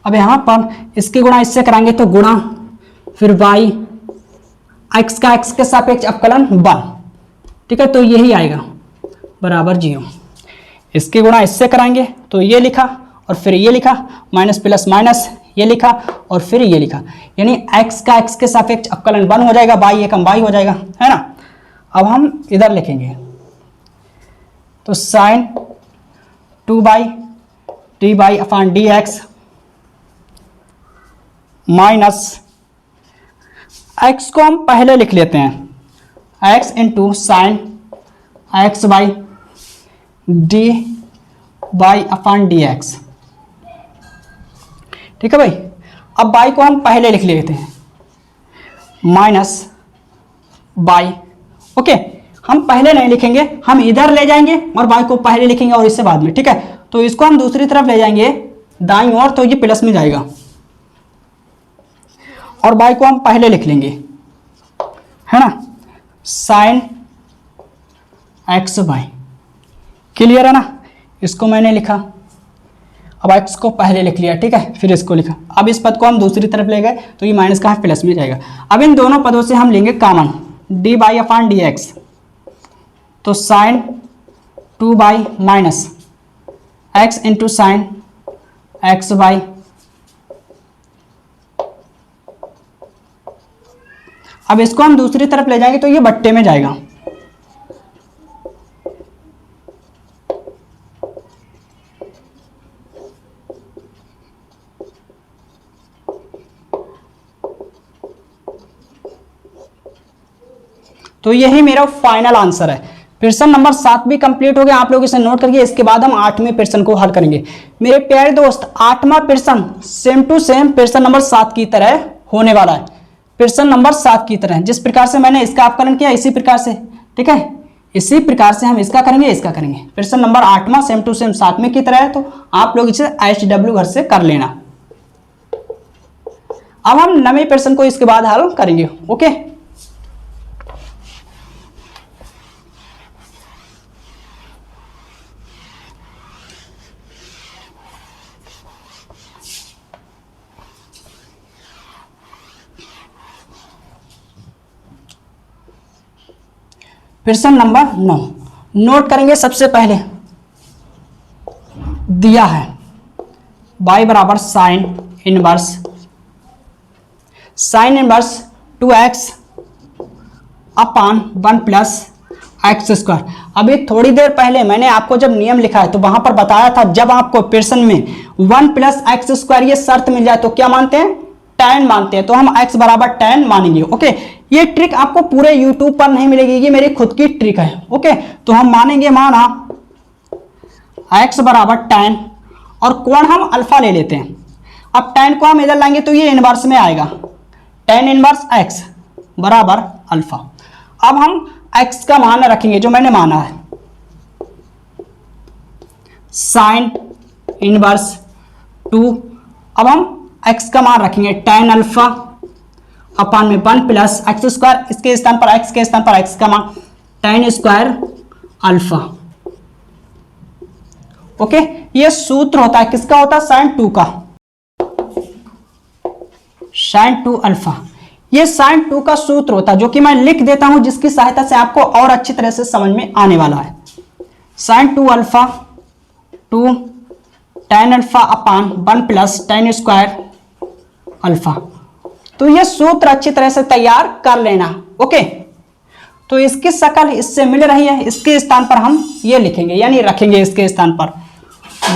अब यहां पर इसके गुणा इससे कराएंगे तो गुणा, फिर वाई एक्स का एक्स के सापेक्ष अवकलन 1, ठीक है, तो यही आएगा बराबर 0। इसके गुणा इससे कराएंगे तो ये लिखा और फिर ये लिखा, माइनस प्लस माइनस ये लिखा और फिर ये लिखा, यानी x का x के सापेक्ष अवकलन 1 हो जाएगा, बाई एकम बाई हो जाएगा, है ना। अब हम इधर लिखेंगे तो sine 2 by d by upon d x minus x को हम पहले लिख लेते हैं, x into sine x by d by upon d x, ठीक है भाई। अब बाई को हम पहले लिख लेते हैं माइनस बाई, ओके, हम पहले नहीं लिखेंगे, हम इधर ले जाएंगे और बाई को पहले लिखेंगे और इससे बाद में, ठीक है। तो इसको हम दूसरी तरफ ले जाएंगे दाईं ओर, तो ये प्लस में जाएगा और बाई को हम पहले लिख लेंगे, है ना, साइन एक्स बाई, क्लियर है ना। इसको मैंने लिखा, अब एक्स को पहले लिख लिया, ठीक है, फिर इसको लिखा। अब इस पद को हम दूसरी तरफ ले गए तो ये माइनस का प्लस में जाएगा। अब इन दोनों पदों से हम लेंगे common, d by upon d x, तो sine 2 by minus x into sine x by, अब इसको हम दूसरी तरफ ले जाएंगे तो ये बट्टे में जाएगा, तो यही मेरा फाइनल आंसर है। प्रश्न नंबर 7 भी कंप्लीट हो गया, आप लोग इसे नोट करिए। इसके बाद हम 8वें प्रश्न को हल करेंगे। मेरे प्यारे दोस्त, 8वां प्रश्न सेम टू सेम प्रश्न नंबर 7 की तरह होने वाला है। प्रश्न नंबर 7 की तरह जिस प्रकार से मैंने इसका अवकलन किया इसी प्रकार से, ठीक है, इसी प्रकार से हम इसका करेंगे, इसका करेंगे। प्रश्न नंबर 8वां सेम टू सेम 7वें की तरह है, तो आप लोग इसे HW घर से कर लेना। अब हम 9वें प्रश्न को इसके बाद हल करेंगे। ओके, प्रश्न नंबर 9 नोट करेंगे। सबसे पहले दिया है y बराबर साइन इनवर्स 2x अपान 1 प्लस एक्स स्क्वायर। अभी थोड़ी देर पहले मैंने आपको जब नियम लिखा है तो वहां पर बताया था, जब आपको प्रश्न में 1 प्लस एक्स स्क्वायर ये शर्त मिल जाए तो क्या मानते हैं, tan मानते हैं। तो हम x बराबर tan मानेंगे। ओके, ये ट्रिक आपको पूरे YouTube पर नहीं मिलेगी, ये मेरी खुद की ट्रिक है। ओके, तो हम मानेंगे, माना x बराबर tan और कोण हम अल्फा ले लेते हैं। अब tan को हम इधर लाएंगे तो ये इनवर्स में आएगा, tan इनवर्स x बराबर अल्फा। अब हम x का मान रखेंगे जो मैंने माना है, साइन इनवर्स 2। अब हम x का मान रखेंगे tan अल्फा अपान में 1 प्लस एक्स स्क्वायर, इसके स्थान पर x के स्थान पर x का मान tan स्क्वायर अल्फा। ओके, ये सूत्र होता है, किसका होता है, sin 2 का, sin 2 अल्फा। ये sin 2 का सूत्र होता है जो कि मैं लिख देता हूं, जिसकी सहायता से आपको और अच्छी तरह से समझ में आने वाला है। sin 2 अल्फा 2 tan अल्फा अपान 1 प्लस tan स्क्वायर अल्फा। तो ये सूत्र अच्छी तरह से तैयार कर लेना। ओके, तो इसकी शक्ल इससे मिल रही है, इसके स्थान पर हम ये लिखेंगे, यानी रखेंगे इसके स्थान पर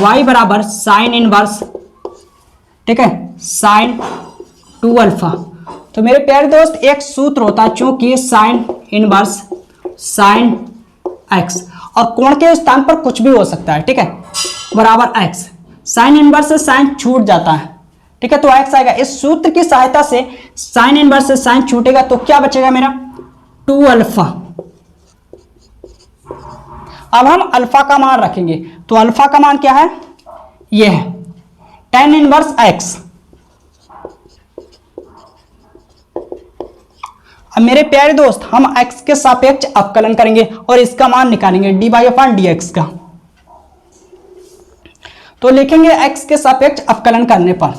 y बराबर साइन इनवर्स, ठीक है, साइन 2 अल्फा। तो मेरे प्यारे दोस्त एक सूत्र होता है, चूंकि साइन इनवर्स साइन x और कोण के स्थान पर कुछ भी हो सकता है, ठीक है, बराबर x। साइन इनवर्स से साइन छूट जाता है, ठीक है, तो x आएगा। इस सूत्र की सहायता से साइन इनवर्स से साइन छूटेगा तो क्या बचेगा मेरा, 2 अल्फा। अब हम अल्फा का मान रखेंगे, तो अल्फा का मान क्या है, यह है tan इनवर्स x। अब मेरे प्यारे दोस्त हम x के सापेक्ष अवकलन करेंगे और इसका मान निकालेंगे dy/dx का। तो लिखेंगे x के सापेक्ष अवकलन करने पर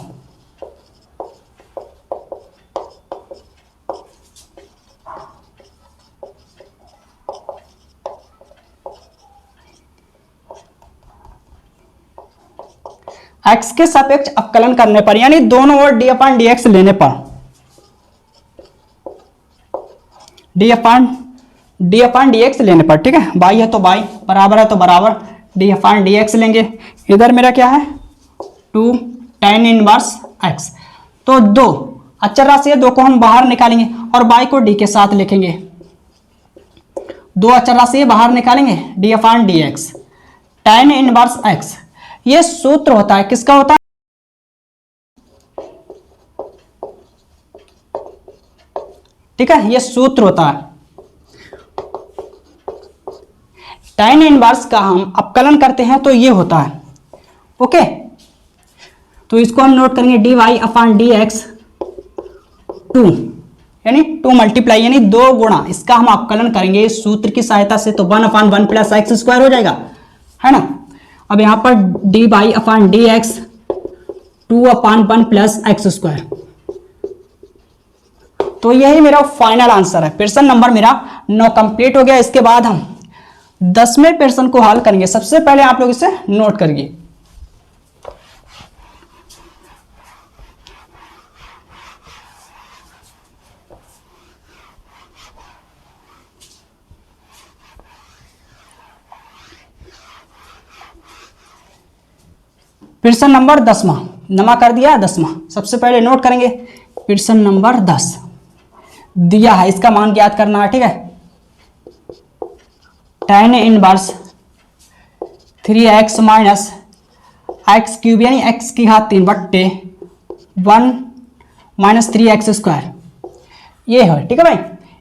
x के सापेक्ष अवकलन करने पर, यानी दोनों ओर dy/dx लेने पर, dy/dx लेने पर, ठीक है, y है तो y, बराबर है तो बराबर, dy/dx लेंगे। इधर मेरा क्या है, 2 tan इनवर्स x। तो दो अचर राशि है, दो को हम बाहर निकालेंगे और y को d के साथ लिखेंगे। दो अचर राशि बाहर निकालेंगे, dy/dx tan इनवर्स x। ये सूत्र होता है, किसका होता है, ठीक है, ये सूत्र होता है। tan इनवर्स का हम अवकलन करते हैं तो ये होता है। ओके, तो इसको हम नोट करेंगे dy/dx 2, यानी 2 मल्टीप्लाई, यानी 2 गुणा, इसका हम अवकलन करेंगे इस सूत्र की सहायता से, तो 1/1 प्लस एक्स स्क्वायर हो जाएगा, है ना। अब यहां पर dy/dx 2/1 प्लस एक्स स्क्वायर। तो यही मेरा फाइनल आंसर है। प्रश्न नंबर मेरा 9 कंप्लीट हो गया। इसके बाद हम 10वें प्रश्न को हल करेंगे। सबसे पहले आप लोग इसे नोट करिए। प्रश्न नंबर 10वां, नमा कर दिया 10वां। सबसे पहले नोट करेंगे प्रश्न नंबर 10 दिया है, इसका मान ज्ञात करना है, ठीक है। tan inverse 3x minus x cube, यानी x की घात 3 बट्टे 1 माइनस 3x स्क्वायर, ये है, ठीक है भाई।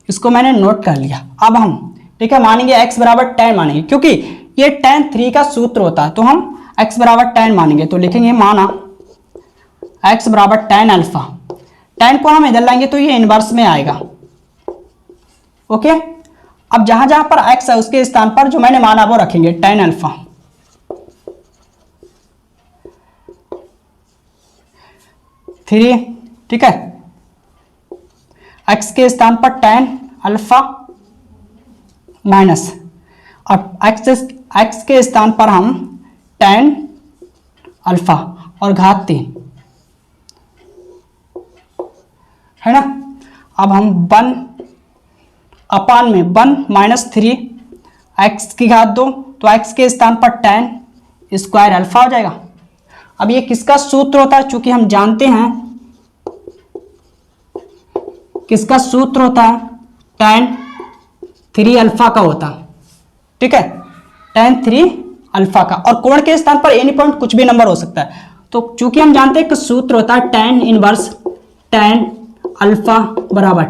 इसको मैंने नोट कर लिया। अब हम, ठीक है, मानेंगे x बराबर tan मानेंगे, क्योंकि ये tan 3 का सूत्र होता है, तो हम x बराबर tan मानेंगे। तो लिखेंगे माना x बराबर tan अल्फा। tan को हम इधर लाएंगे तो ये इनवर्स में आएगा। ओके, अब जहां जहां पर x है उसके स्थान पर जो मैंने माना वो रखेंगे tan अल्फा। थ्री, ठीक है, x के स्थान पर tan अल्फा माइनस, अब x के स्थान पर हम tan अल्फा और घात 3 है ना। अब हम 1 अपान में 1 माइनस 3 x की घात 2, तो x के स्थान पर tan स्क्वायर अल्फा हो जाएगा। अब ये किसका सूत्र होता है, चूंकि हम जानते हैं किसका सूत्र होता है, tan 3 अल्फा का होता है, ठीक है, tan 3 अल्फा का, और कोण के स्थान पर एनी पॉइंट कुछ भी नंबर हो सकता है। तो चूंकि हम जानते हैं कि सूत्र होता है tan इनवर्स tan अल्फा बराबर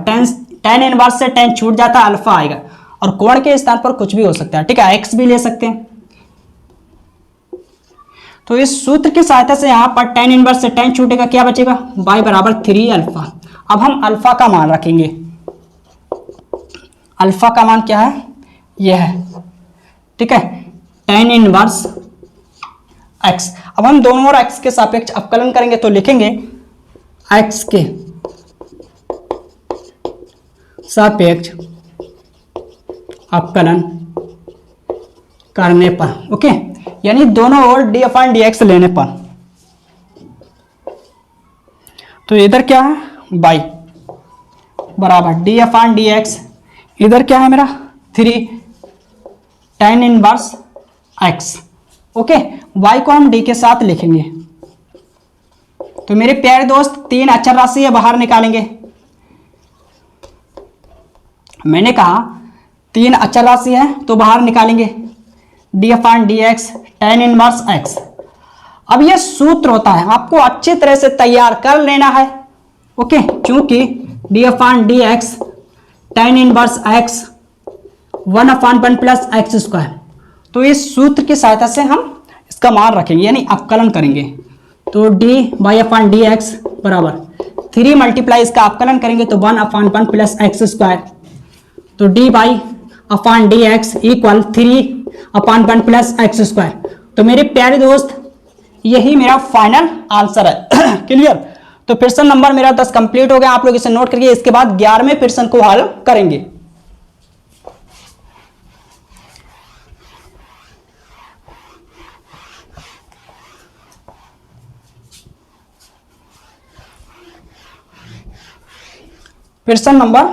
tan इनवर्स से tan छूट जाता है, अल्फा आएगा, और कोण के स्थान पर कुछ भी हो सकता है, ठीक है, x भी ले सकते हैं। तो इस सूत्र की सहायता से यहां पर tan इनवर्स से tan छूटेगा, क्या बचेगा, y बराबर 3 अल्फा। अब हम अल्फा का मान रखेंगे, अल्फा का मान क्या है, यह है, ठीक है, tan इनवर्स x। अब हम दोनों और x के सापेक्ष अवकलन करेंगे तो लिखेंगे x के सापेक्ष अवकलन करने पर, ओके, यानी दोनों ओर d/dx लेने पर। तो इधर क्या है, y बराबर d/dx, इधर क्या है मेरा 3 tan inverse x, okay, y को हम d के साथ लिखेंगे। तो मेरे प्यारे दोस्त 3 अचर राशि है, बाहर निकालेंगे। मैंने कहा 3 अचर राशि है तो बाहर निकालेंगे, d/dx tan इनवर्स x। अब यह सूत्र होता है, आपको अच्छी तरह से तैयार कर लेना है, ओके, क्योंकि d/dx tan inverse x 1/1 plus x square. तो इस सूत्र की सहायता से हम इसका मान रखेंगे, यानी अवकलन करेंगे। तो dy/dx बराबर 3 मल्टीप्लाई इसका अवकलन करेंगे तो 1/1 प्लस एक्स स्क्वायर। तो dy/dx equal 3/1 plus x square. तो मेरे प्यारे दोस्त यही मेरा फाइनल आंसर है। क्लियर। तो प्रश्न नंबर मेरा 10 कंप्लीट हो गया, आप लोग इसे नोट करिए। इसके बाद 11वें प्रश्न को हल करेंगे। प्रश्न नंबर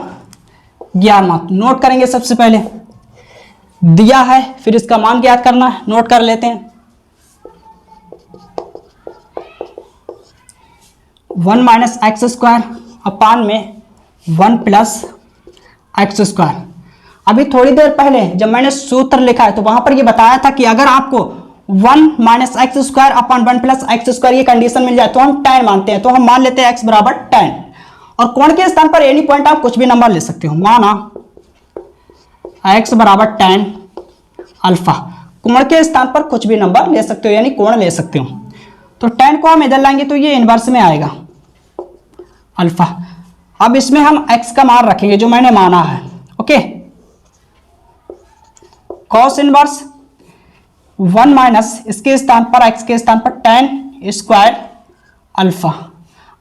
11 नोट करेंगे। सबसे पहले दिया है, फिर इसका मान ज्ञात करना है, नोट कर लेते हैं। 1 माइनस एक्स स्क्वायर अपान में 1 प्लस एक्स स्क्वायर। अभी थोड़ी देर पहले जब मैंने सूत्र लिखा है तो वहां पर ये बताया था कि अगर आपको 1 minus x square upon 1 plus x square ये कंडीशन मिल जाए तो हम tan मानते हैं। तो हम मान लेते हैं x बराबर tan, और कोण के स्थान पर एनी पॉइंट आप कुछ भी नंबर ले सकते हो। माना x बराबर tan अल्फा, कोण के स्थान पर कुछ भी नंबर ले सकते हो, यानी कोण ले सकते हो। तो tan को हम इधर लाएंगे तो ये इनवर्स में आएगा अल्फा। अब इसमें हम x का मान रखेंगे जो मैंने माना है, ओके। cos इनवर्स 1 माइनस इसके स्थान पर x के स्थान पर tan स्क्वायर अल्फा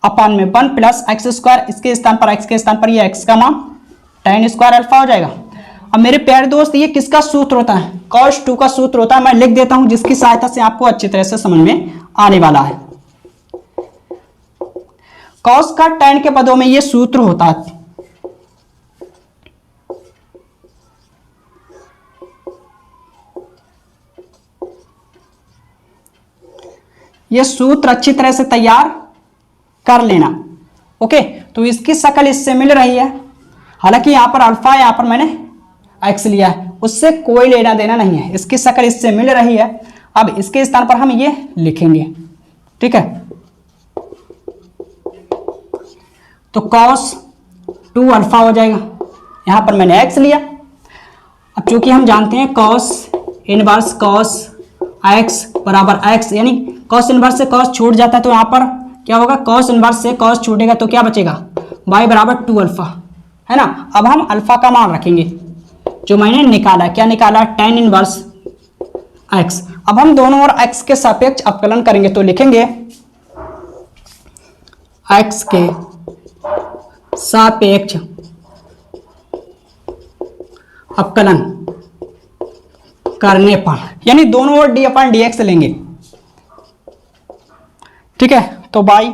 अपान में 1 प्लस एक्स स्क्वायर, इसके स्थान पर x के स्थान पर ये x का मान tan स्क्वायर अल्फा हो जाएगा। अब मेरे प्यारे दोस्त ये किसका सूत्र होता है, cos 2 का सूत्र होता है। मैं लिख देता हूं जिसकी सहायता से आपको अच्छी तरह से समझ में आने वाला है। cos का tan के पदों में ये सूत्र होता है। ये सूत्र अच्छी तरह से तैयार कर लेना, ओके। तो इसकी शक्ल इससे मिल रही है, हालांकि यहां पर अल्फा, यहां पर मैंने एक्स लिया है, उससे कोई लेना देना नहीं है। इसकी शक्ल इससे मिल रही है। अब इसके स्थान पर हम ये लिखेंगे, ठीक है। तो cos 2 अल्फा हो जाएगा, यहां पर मैंने x लिया। अब चूंकि हम जानते हैं cos इनवर्स cos x बराबर x, यानी cos इनवर्स से cos छूट जाता है तो यहां पर क्या होगा, cos इनवर्स से cos छूटेगा तो क्या बचेगा, y बराबर 2 अल्फा, है ना। अब हम अल्फा का मान रखेंगे जो मैंने निकाला। क्या निकाला, tan इनवर्स x। अब हम दोनों ओर x के सापेक्ष अवकलन करेंगे तो लिखेंगे x के सापेक्ष अवकलन करने पर, यानी दोनों ओर डी अपन डी एक्स लेंगे। ठीक है, तो by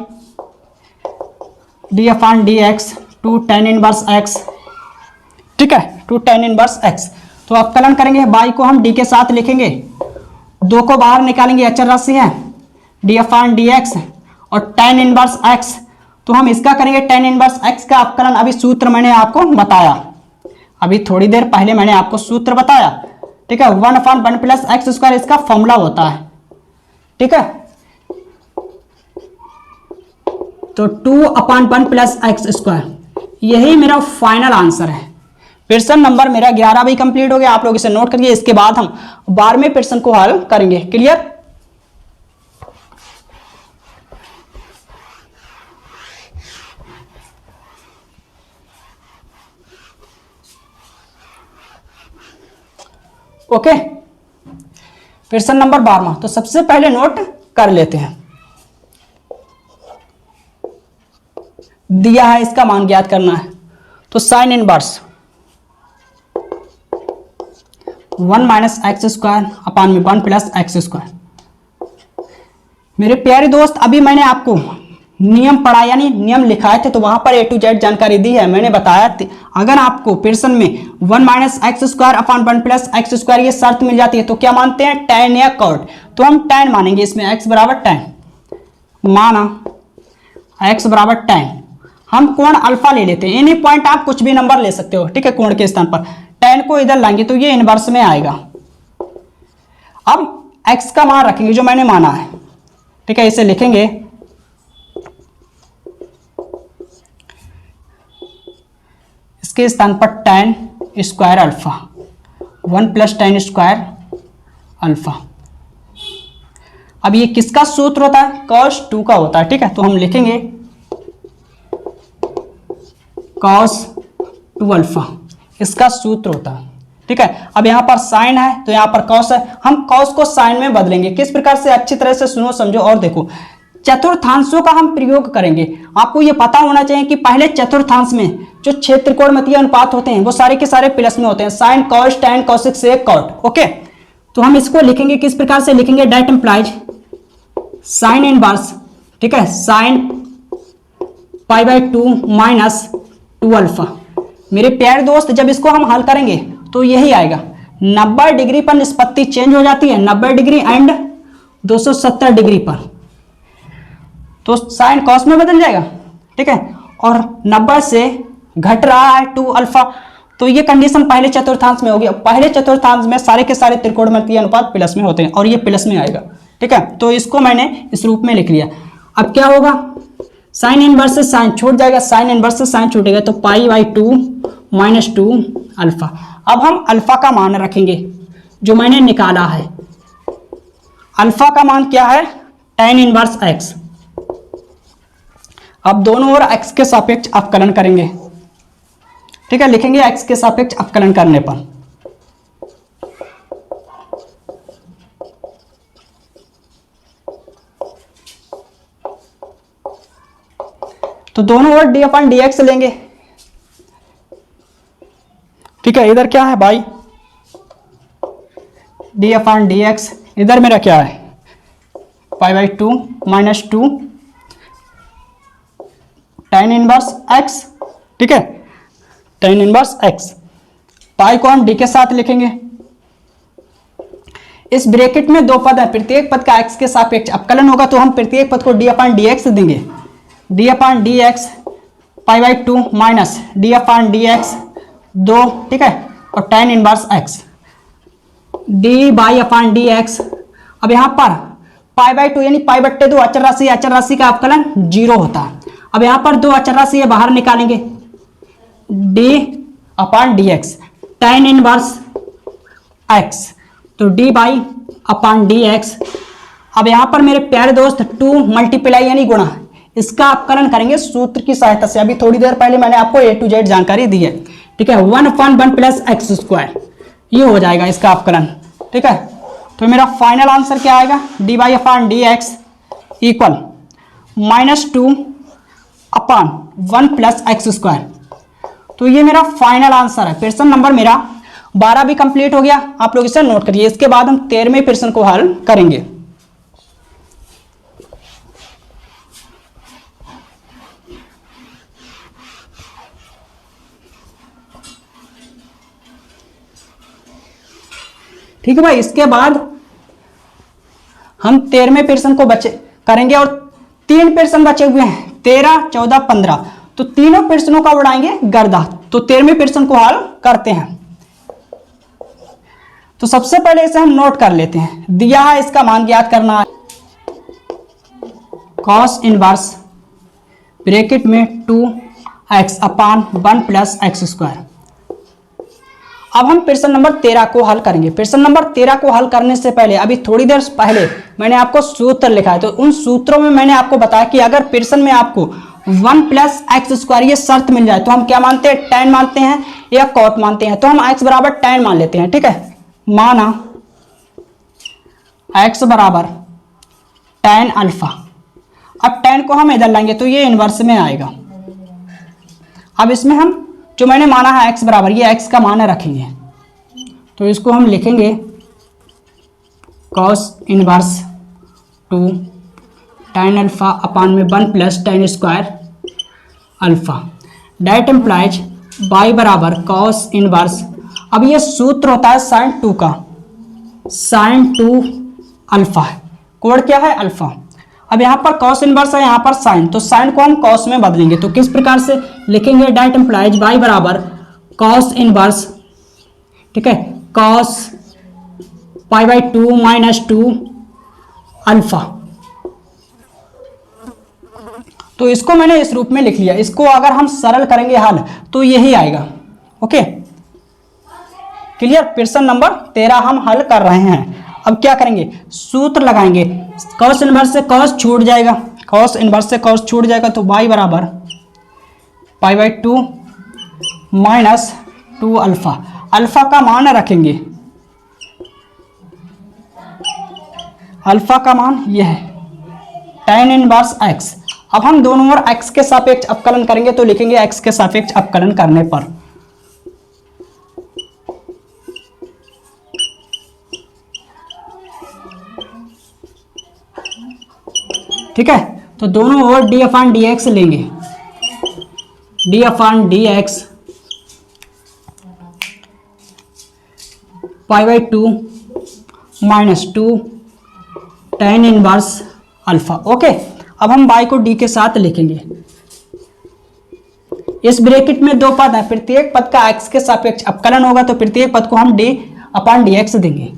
d upon d x two tan inverse x, ठीक है, टू टेन इनवर्स एक्स। तो अवकलन करेंगे, बाई को हम डी के साथ लिखेंगे, दो को बाहर निकालेंगे, अचर राशि है डी अपन डी एक्स और टेन इनवर्स एक्स। तो हम इसका करेंगे टेन इनवर्स एक्स का अवकलन। अभी सूत्र मैंने आपको बताया, अभी थोड़ी देर पहले मैंने आपको सूत्र बताया। ठीक है, 1/1 प्लस एक्स स्क्वायर इसका फॉर्मूला होता है। ठीक है, तो 2/1 प्लस एक्स स्क्वायर, यही मेरा फाइनल आंसर है। प्रश्न नंबर मेरा 11 भी कंप्लीट हो गया। आप लोग इसे नोट करिए, इसके बाद हम 12वें प्रश्न को हल करेंगे। क्लियर? ओके, प्रश्न नंबर 12। तो सबसे पहले नोट कर लेते हैं। दिया है, इसका मान ज्ञात करना है। तो sine inverse 1 minus x square upon में 1 प्लस एक्स स्क्वायर। मेरे प्यारे दोस्त, अभी मैंने आपको नियम पढ़ा, यानी नियम लिखाए थे, तो वहां पर ए टू जेड जानकारी दी है। मैंने बताया अगर आपको प्रश्न में 1 minus x square upon 1 plus x square ये शर्त मिल जाती है तो क्या मानते हैं? tan या cot। तो हम tan मानेंगे, इसमें x बराबर tan माना, x बराबर tan। हम कोण अल्फा ले लेते हैं, एनी पॉइंट आप कुछ भी नंबर ले सकते हो। ठीक है, कोण के स्थान पर tan को इधर लाएंगे तो ये इनवर्स में आएगा। अब x का मान रखेंगे जो मैंने माना है। ठीक है, इसे लिखेंगे इसके स्थान पर tan square alpha 1 plus tan square alpha. अब ये किसका सूत्र होता है? cos 2 का होता है। ठीक है, तो हम लिखेंगे cos 2 अल्फा, इसका सूत्र होता है। ठीक है, अब यहां पर साइन है तो यहां पर cos है, हम cos को साइन में बदलेंगे। किस प्रकार से? अच्छी तरह से सुनो, समझो और देखो। चतुर्थांशों का हम प्रयोग करेंगे। आपको यह पता होना चाहिए कि पहले चतुर्थांश में जो क्षेत्रकोणमितीय अनुपात होते हैं वो सारे के सारे प्लस में होते हैं, sine cos tan cosec sec cot. Okay, तो हम इसको लिखेंगे किस प्रकार से? लिखेंगे डेट इंप्लाइज साइन इनवर्स, ठीक है, साइन π/2 माइनस 2 अल्फा। मेरे प्यारे दोस्त, जब इसको हम हल करेंगे तो यही आएगा। 90 डिग्री पर निष्पत्ति चेंज हो जाती है, 90 डिग्री एंड 270 डिग्री पर, तो साइन कॉस में बदल जाएगा। ठीक है, और 90 से घट रहा है 2 अल्फा, तो ये कंडीशन पहले चतुर्थांश में होगी। पहले चतुर्थांश में सारे के सारे त्रिकोणमितीय अनुपात प्लस में होते हैं और ये प्लस में आएगा। ठीक है, तो इसको मैंने इस रूप में लिख लिया। अब क्या होगा? साइन इनवर्स से साइन छूट जाएगा, साइन इनवर्स से साइन छूटेगा, तो π/2 माइनस 2 अल्फा। अब हम अल्फा का मान रखेंगे जो मैंने निकाला है। अल्फा का मान क्या है? tan inverse x। अब दोनों ओर x के सापेक्ष अवकलन करेंगे। ठीक है, लिखेंगे x के सापेक्ष अवकलन करने पर तो दोनों ओर d/dx लेंगे। ठीक है, इधर क्या है भाई? d/dx, इधर मेरा क्या है? π/2 माइनस 2 tan इनवर्स x। ठीक है, tan इनवर्स x। पाई को हम d के साथ लिखेंगे। इस ब्रैकेट में दो पद है, प्रत्येक पद का x के सापेक्ष अवकलन होगा, तो हम प्रत्येक पद को d/dx देंगे। d/dx π/2 माइनस d/dx 2, ठीक है, और tan इनवर्स x d/dx। अब यहां पर π/2 यानी π/2 अचर राशि, अचर राशि का अवकलन 0 होता है। अब यहां पर दो अचर राशि है, बाहर निकालेंगे, d/dx tan इनवर्स x, तो d/dx। अब यहां पर मेरे प्यारे दोस्त 2 मल्टीप्लाई यानी गुणा, इसका अवकलन करेंगे सूत्र की सहायता से। अभी थोड़ी देर पहले मैंने आपको A to Z जानकारी दी है। ठीक है, 1/1 प्लस एक्स स्क्वायर, ये हो जाएगा इसका अवकलन। ठीक है, तो मेरा फाइनल आंसर क्या आएगा? d/dx equal -2/1 plus x square. तो ये मेरा फाइनल आंसर है। प्रश्न नंबर मेरा 12 भी कंप्लीट हो गया, आप लोग इसे नोट करिए। इसके बाद हम 13वें प्रश्न को हल करेंगे। ठीक है भाई, इसके बाद हम 13वें प्रश्न को बचे करेंगे और 3 प्रश्न बचे हुए हैं, 13, 14, 15। तो तीनों प्रश्नों का उड़ाएंगे गर्दा। तो 13वें प्रश्न को हल करते हैं। तो सबसे पहले इसे हम नोट कर लेते हैं। दिया है, इसका मान ज्ञात करना है। कॉस इनवर्स ब्रैकेट में 2x अपान 1 प्लस एक्स स्क्वायर। अब हम प्रश्न नंबर 13 को हल करेंगे। प्रश्न नंबर 13 को हल करने से पहले अभी थोड़ी देर पहले मैंने आपको सूत्र लिखा है। तो उन सूत्रों में मैंने आपको बताया कि अगर प्रश्न में आपको 1 प्लस एक्स स्क्वायर ये शर्त मिल जाए तो हम क्या मानते हैं, tan मानते हैं या cot मानते हैं। तो हम x बराबर tan मान लेते हैं। ठीक है, माना x बराबर tan अल्फा। अब tan को हम इधर लाएंगे तो ये इनवर्स में आएगा। अब इसमें हम जो मैंने माना है x बराबर, ये x का मान रखेंगे। तो इसको हम लिखेंगे cos इनवर्स 2 tan अल्फा अपान में 1 plus tan square alpha. Date implies y बराबर cos इनवर्स, अब ये सूत्र होता है sin 2 का, sin 2 अल्फा है, कोड क्या है अल्फा। अब यहाँ पर cos इनवर्स है, यहाँ पर sin, तो sin को हम cos में बदलेंगे। तो किस प्रकार से लिखेंगे, डेट इम्प्लाइज y बराबर cos इनवर्स, ठीक है, cos π/2 माइनस 2 अल्फा। तो इसको मैंने इस रूप में लिख लिया। इसको अगर हम सरल करेंगे हल तो यही आएगा। Okay, clear. प्रश्न नंबर 13 हम हल कर रहे हैं। अब क्या करेंगे, सूत्र लगाएंगे। cos इनवर्स से cos छूट जाएगा, cos इनवर्स से cos छूट जाएगा, तो y बराबर π/2 माइनस 2 अल्फा। अल्फा का मान रखेंगे, अल्फा का मान यह है tan इनवर्स x। अब हम दोनों ओर x के सापेक्ष अवकलन करेंगे। तो लिखेंगे x के सापेक्ष अवकलन करने पर ठीक है, तो दोनों ओर d अपान dx लेंगे, d upon dx π/2 minus 2 tan inverse alpha. Okay, अब हम y को d के साथ लिखेंगे। इस ब्रैकेट में दो पद है, प्रत्येक पद का x के सापेक्ष अवकलन होगा, तो प्रत्येक पद को हम d अपान dx देंगे।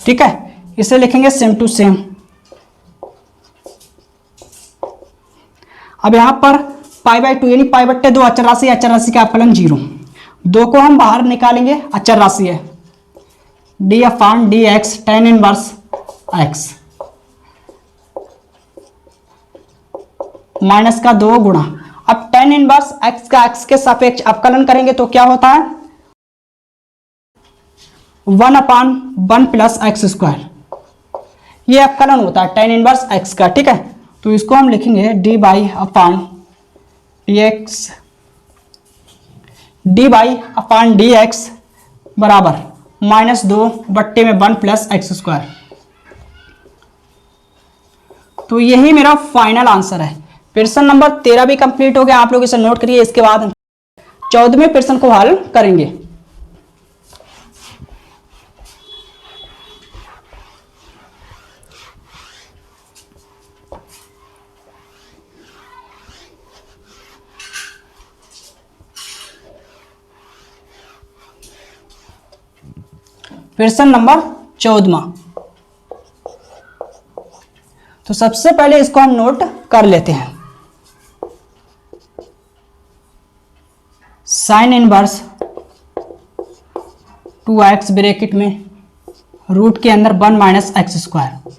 ठीक है, इसे लिखेंगे सेम टू सेम। अब यहां पर π/2 यानी π/2 अचर राशि, अचर राशि का अवकलन 0। 2 को हम बाहर निकालेंगे, अचर राशि है, d upon dx tan inverse x minus का 2 गुणा। अब tan इनवर्स x का x के सापेक्ष अवकलन करेंगे तो क्या होता है, 1 अपान 1 प्लस एक्स स्क्वायर, ये अवकलन होता है tan इनवर्स x का। ठीक है, तो इसको हम लिखेंगे dy अपान dx, dy अपान dx बराबर -2/1 प्लस एक्स स्क्वायर। तो यही मेरा फाइनल आंसर है। प्रश्न नंबर 13 भी कंप्लीट हो गया, आप लोग इसे नोट करिए। इसके बाद हम 14वें प्रश्न को हल करेंगे। प्रश्न नंबर 14। तो सबसे पहले इसको हम नोट कर लेते हैं। साइन इनवर्स 2x ब्रैकेट में रूट के अंदर 1 माइनस एक्स स्क्वायर।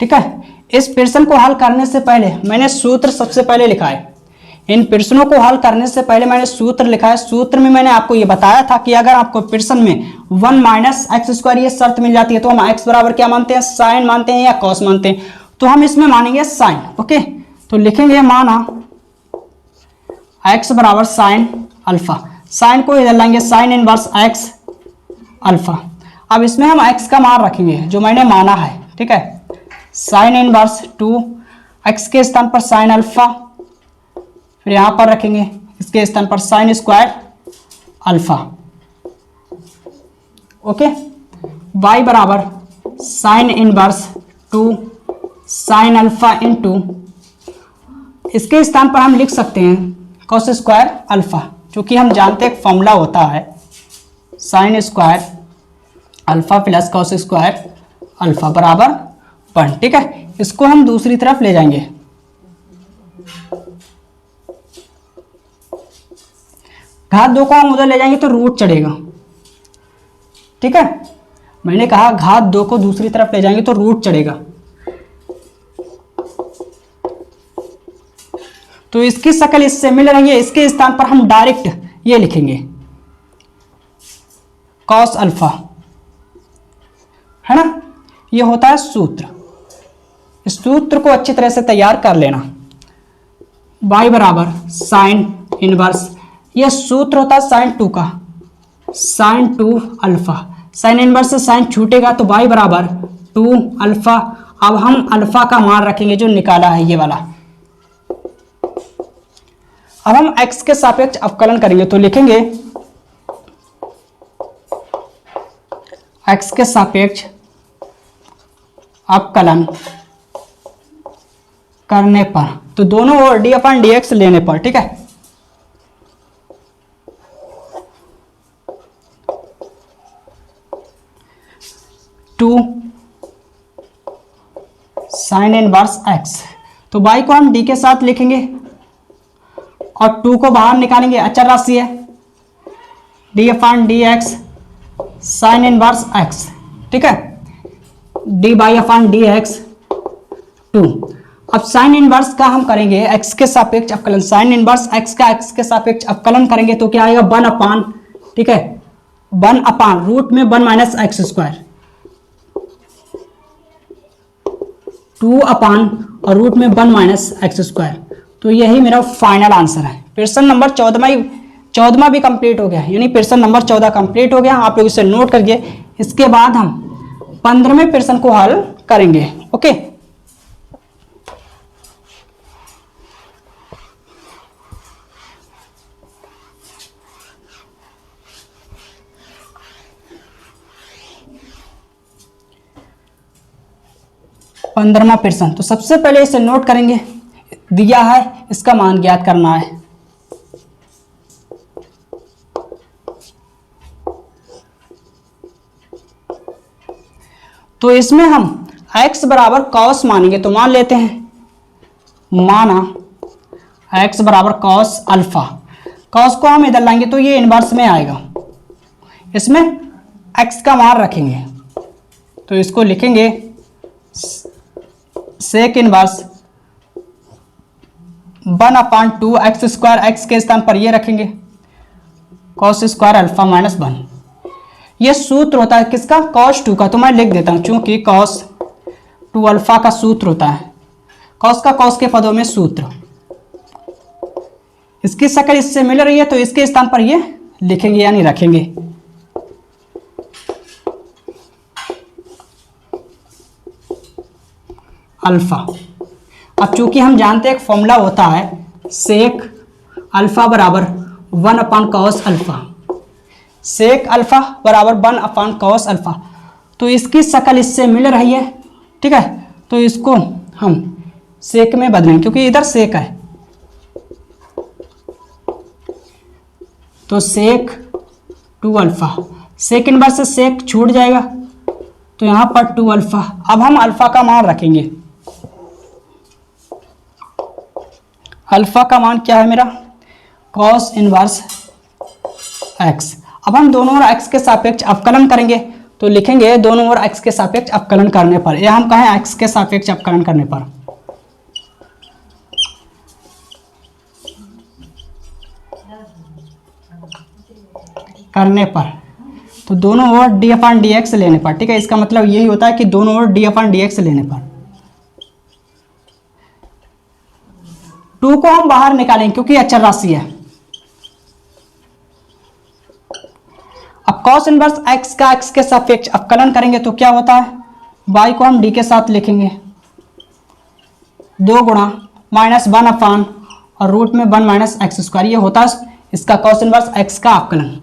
ठीक है, इस प्रश्न को हल करने से पहले मैंने सूत्र सबसे पहले लिखा है। इन प्रश्नों को हल करने से पहले मैंने सूत्र लिखा है। सूत्र में मैंने आपको ये बताया था कि अगर आपको प्रश्न में 1 माइनस एक्स स्क्वायर ये शर्त मिल जाती है तो हम x बराबर क्या मानते हैं, साइन मानते हैं या कॉस मानते हैं। तो हम इसमें मानेंगे साइन। ओके, तो लिखेंगे माना x बराबर साइन अल्फा, साइन को इधर लाएंगे साइन इनवर्स x अल्फा। अब इसमें हम x का मान रखेंगे जो मैंने माना है, ठीक है, साइन इनवर्स 2x के स्थान पर साइन अल्फा, फिर यहां पर रखेंगे इसके स्थान पर sine square alpha. Okay, y बराबर sine inverse 2 sine alpha into, इसके स्थान पर हम लिख सकते हैं कॉस स्क्वायर अल्फा, क्योंकि हम जानते हैं एक फॉर्मूला होता है sine square alpha plus cos square alpha बराबर 1। ठीक है, इसको हम दूसरी तरफ ले जाएंगे। घात 2 को हम उधर ले जाएंगे तो रूट चढ़ेगा। ठीक है, मैंने कहा घात 2 को दूसरी तरफ ले जाएंगे तो रूट चढ़ेगा। तो इसकी शक्ल इससे मिल रही है, इसके स्थान पर हम डायरेक्ट ये लिखेंगे कॉस अल्फा, है ना। ये होता है सूत्र। इस सूत्र को अच्छी तरह से तैयार कर लेना। y बराबर साइन इनवर्स, ये सूत्र होता है साइन 2 का, साइन 2 अल्फा, साइन इनवर्स से साइन छूटेगा तो y बराबर 2 अल्फा। अब हम अल्फा का मान रखेंगे जो निकाला है ये वाला। अब हम x के सापेक्ष अवकलन करेंगे तो लिखेंगे x के सापेक्ष अवकलन करने पर, तो दोनों ओर d/dx लेने पर, ठीक है, टू साइन इनवर्स x, तो y को हम d के साथ लिखेंगे और 2 को बाहर निकालेंगे, अचर राशि है, d/dx साइन इनवर्स x, ठीक है, dy/dx 2। अब साइन इनवर्स का हम करेंगे x के सापेक्ष अवकलन, साइन इनवर्स x का x के सापेक्ष अवकलन करेंगे तो क्या आएगा 1/, ठीक है, 1/ रूट में 1 माइनस एक्स स्क्वायर, 2/ और रूट में 1 माइनस एक्स स्क्वायर। तो यही मेरा फाइनल आंसर है। प्रश्न नंबर 14वां भी कंप्लीट हो गया, यानी प्रश्न नंबर 14 कंप्लीट हो गया। आप लोग इसे नोट करिए। इसके बाद हम 15वें प्रश्न को हल करेंगे। ओके, पंद्रहवां प्रश्न, तो सबसे पहले इसे नोट करेंगे। दिया है, इसका मान ज्ञात करना है। तो इसमें हम x बराबर कॉस मानेंगे, तो मान लेते हैं, माना x बराबर कॉस अल्फा, कॉस को हम इधर लाएंगे तो ये इनवर्स में आएगा। इसमें x का मान रखेंगे तो इसको लिखेंगे sec inverse 1/2 x square, x के स्थान पर ये रखेंगे कॉस स्क्वायर अल्फा माइनस 1। ये सूत्र होता है किसका, कॉस 2 का, तो मैं लिख देता हूं चूंकि कॉस 2 अल्फा का सूत्र होता है, कॉस का कॉस के पदों में सूत्र। इसकी शक्ल इससे मिल रही है तो इसके स्थान पर ये लिखेंगे यानी रखेंगे। अल्फा। अब चूंकि हम जानते हैं एक फॉर्मूला होता है सेक अल्फा बराबर 1/cos अल्फा, सेक अल्फा बराबर 1/cos अल्फा। तो इसकी शक्ल इससे मिल रही है, ठीक है, तो इसको हम सेक में बदलेंगे क्योंकि इधर सेक है, तो सेक 2 अल्फा, सेक इनवर्स से सेक छूट जाएगा तो यहां पर 2 अल्फा। अब हम अल्फा का मान रखेंगे। अल्फा का मान क्या है मेरा, कॉस इनवर्स एक्स। अब हम दोनों ओर एक्स के सापेक्ष अवकलन करेंगे तो लिखेंगे दोनों ओर एक्स के सापेक्ष अवकलन करने पर, या हम कहें एक्स के सापेक्ष अवकलन करने पर, तो दोनों ओर d/dx लेने पर, ठीक है, इसका मतलब यही होता है कि दोनों ओर d/dx लेने पर। 2 को हम बाहर निकालेंगे क्योंकि अचर राशि है। अब cos इनवर्स x का x के सापेक्ष अवकलन करेंगे तो क्या होता है, y को हम d के साथ लिखेंगे 2 गुणा -1 अपान और रूट में 1 माइनस एक्स स्क्वायर, ये होता है इसका cos इनवर्स x का अवकलन।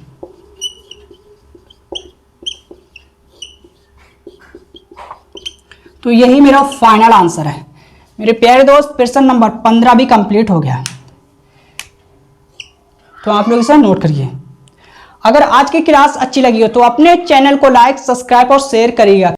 तो यही मेरा फाइनल आंसर है। मेरे प्यारे दोस्त प्रश्न नंबर 15 भी कंप्लीट हो गया, तो आप लोग इसे नोट करिए। अगर आज की क्लास अच्छी लगी हो तो अपने चैनल को लाइक, सब्सक्राइब और शेयर करिएगा।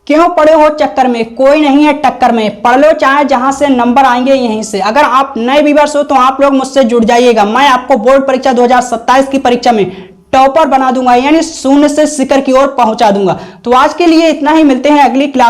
क्यों पढ़े हो चक्कर में, कोई नहीं है टक्कर में, पढ़ लो चाहे जहां से, नंबर आएंगे यहीं से। अगर आप नए व्यूअर्स हो तो आप लोग मुझसे जुड़ जाइएगा। मैं आपको बोर्ड परीक्षा 2027 की परीक्षा में टॉपर बना दूंगा, यानी शून्य से शिखर की ओर पहुंचा दूंगा। तो आज के लिए इतना ही, मिलते हैं अगली क्लास।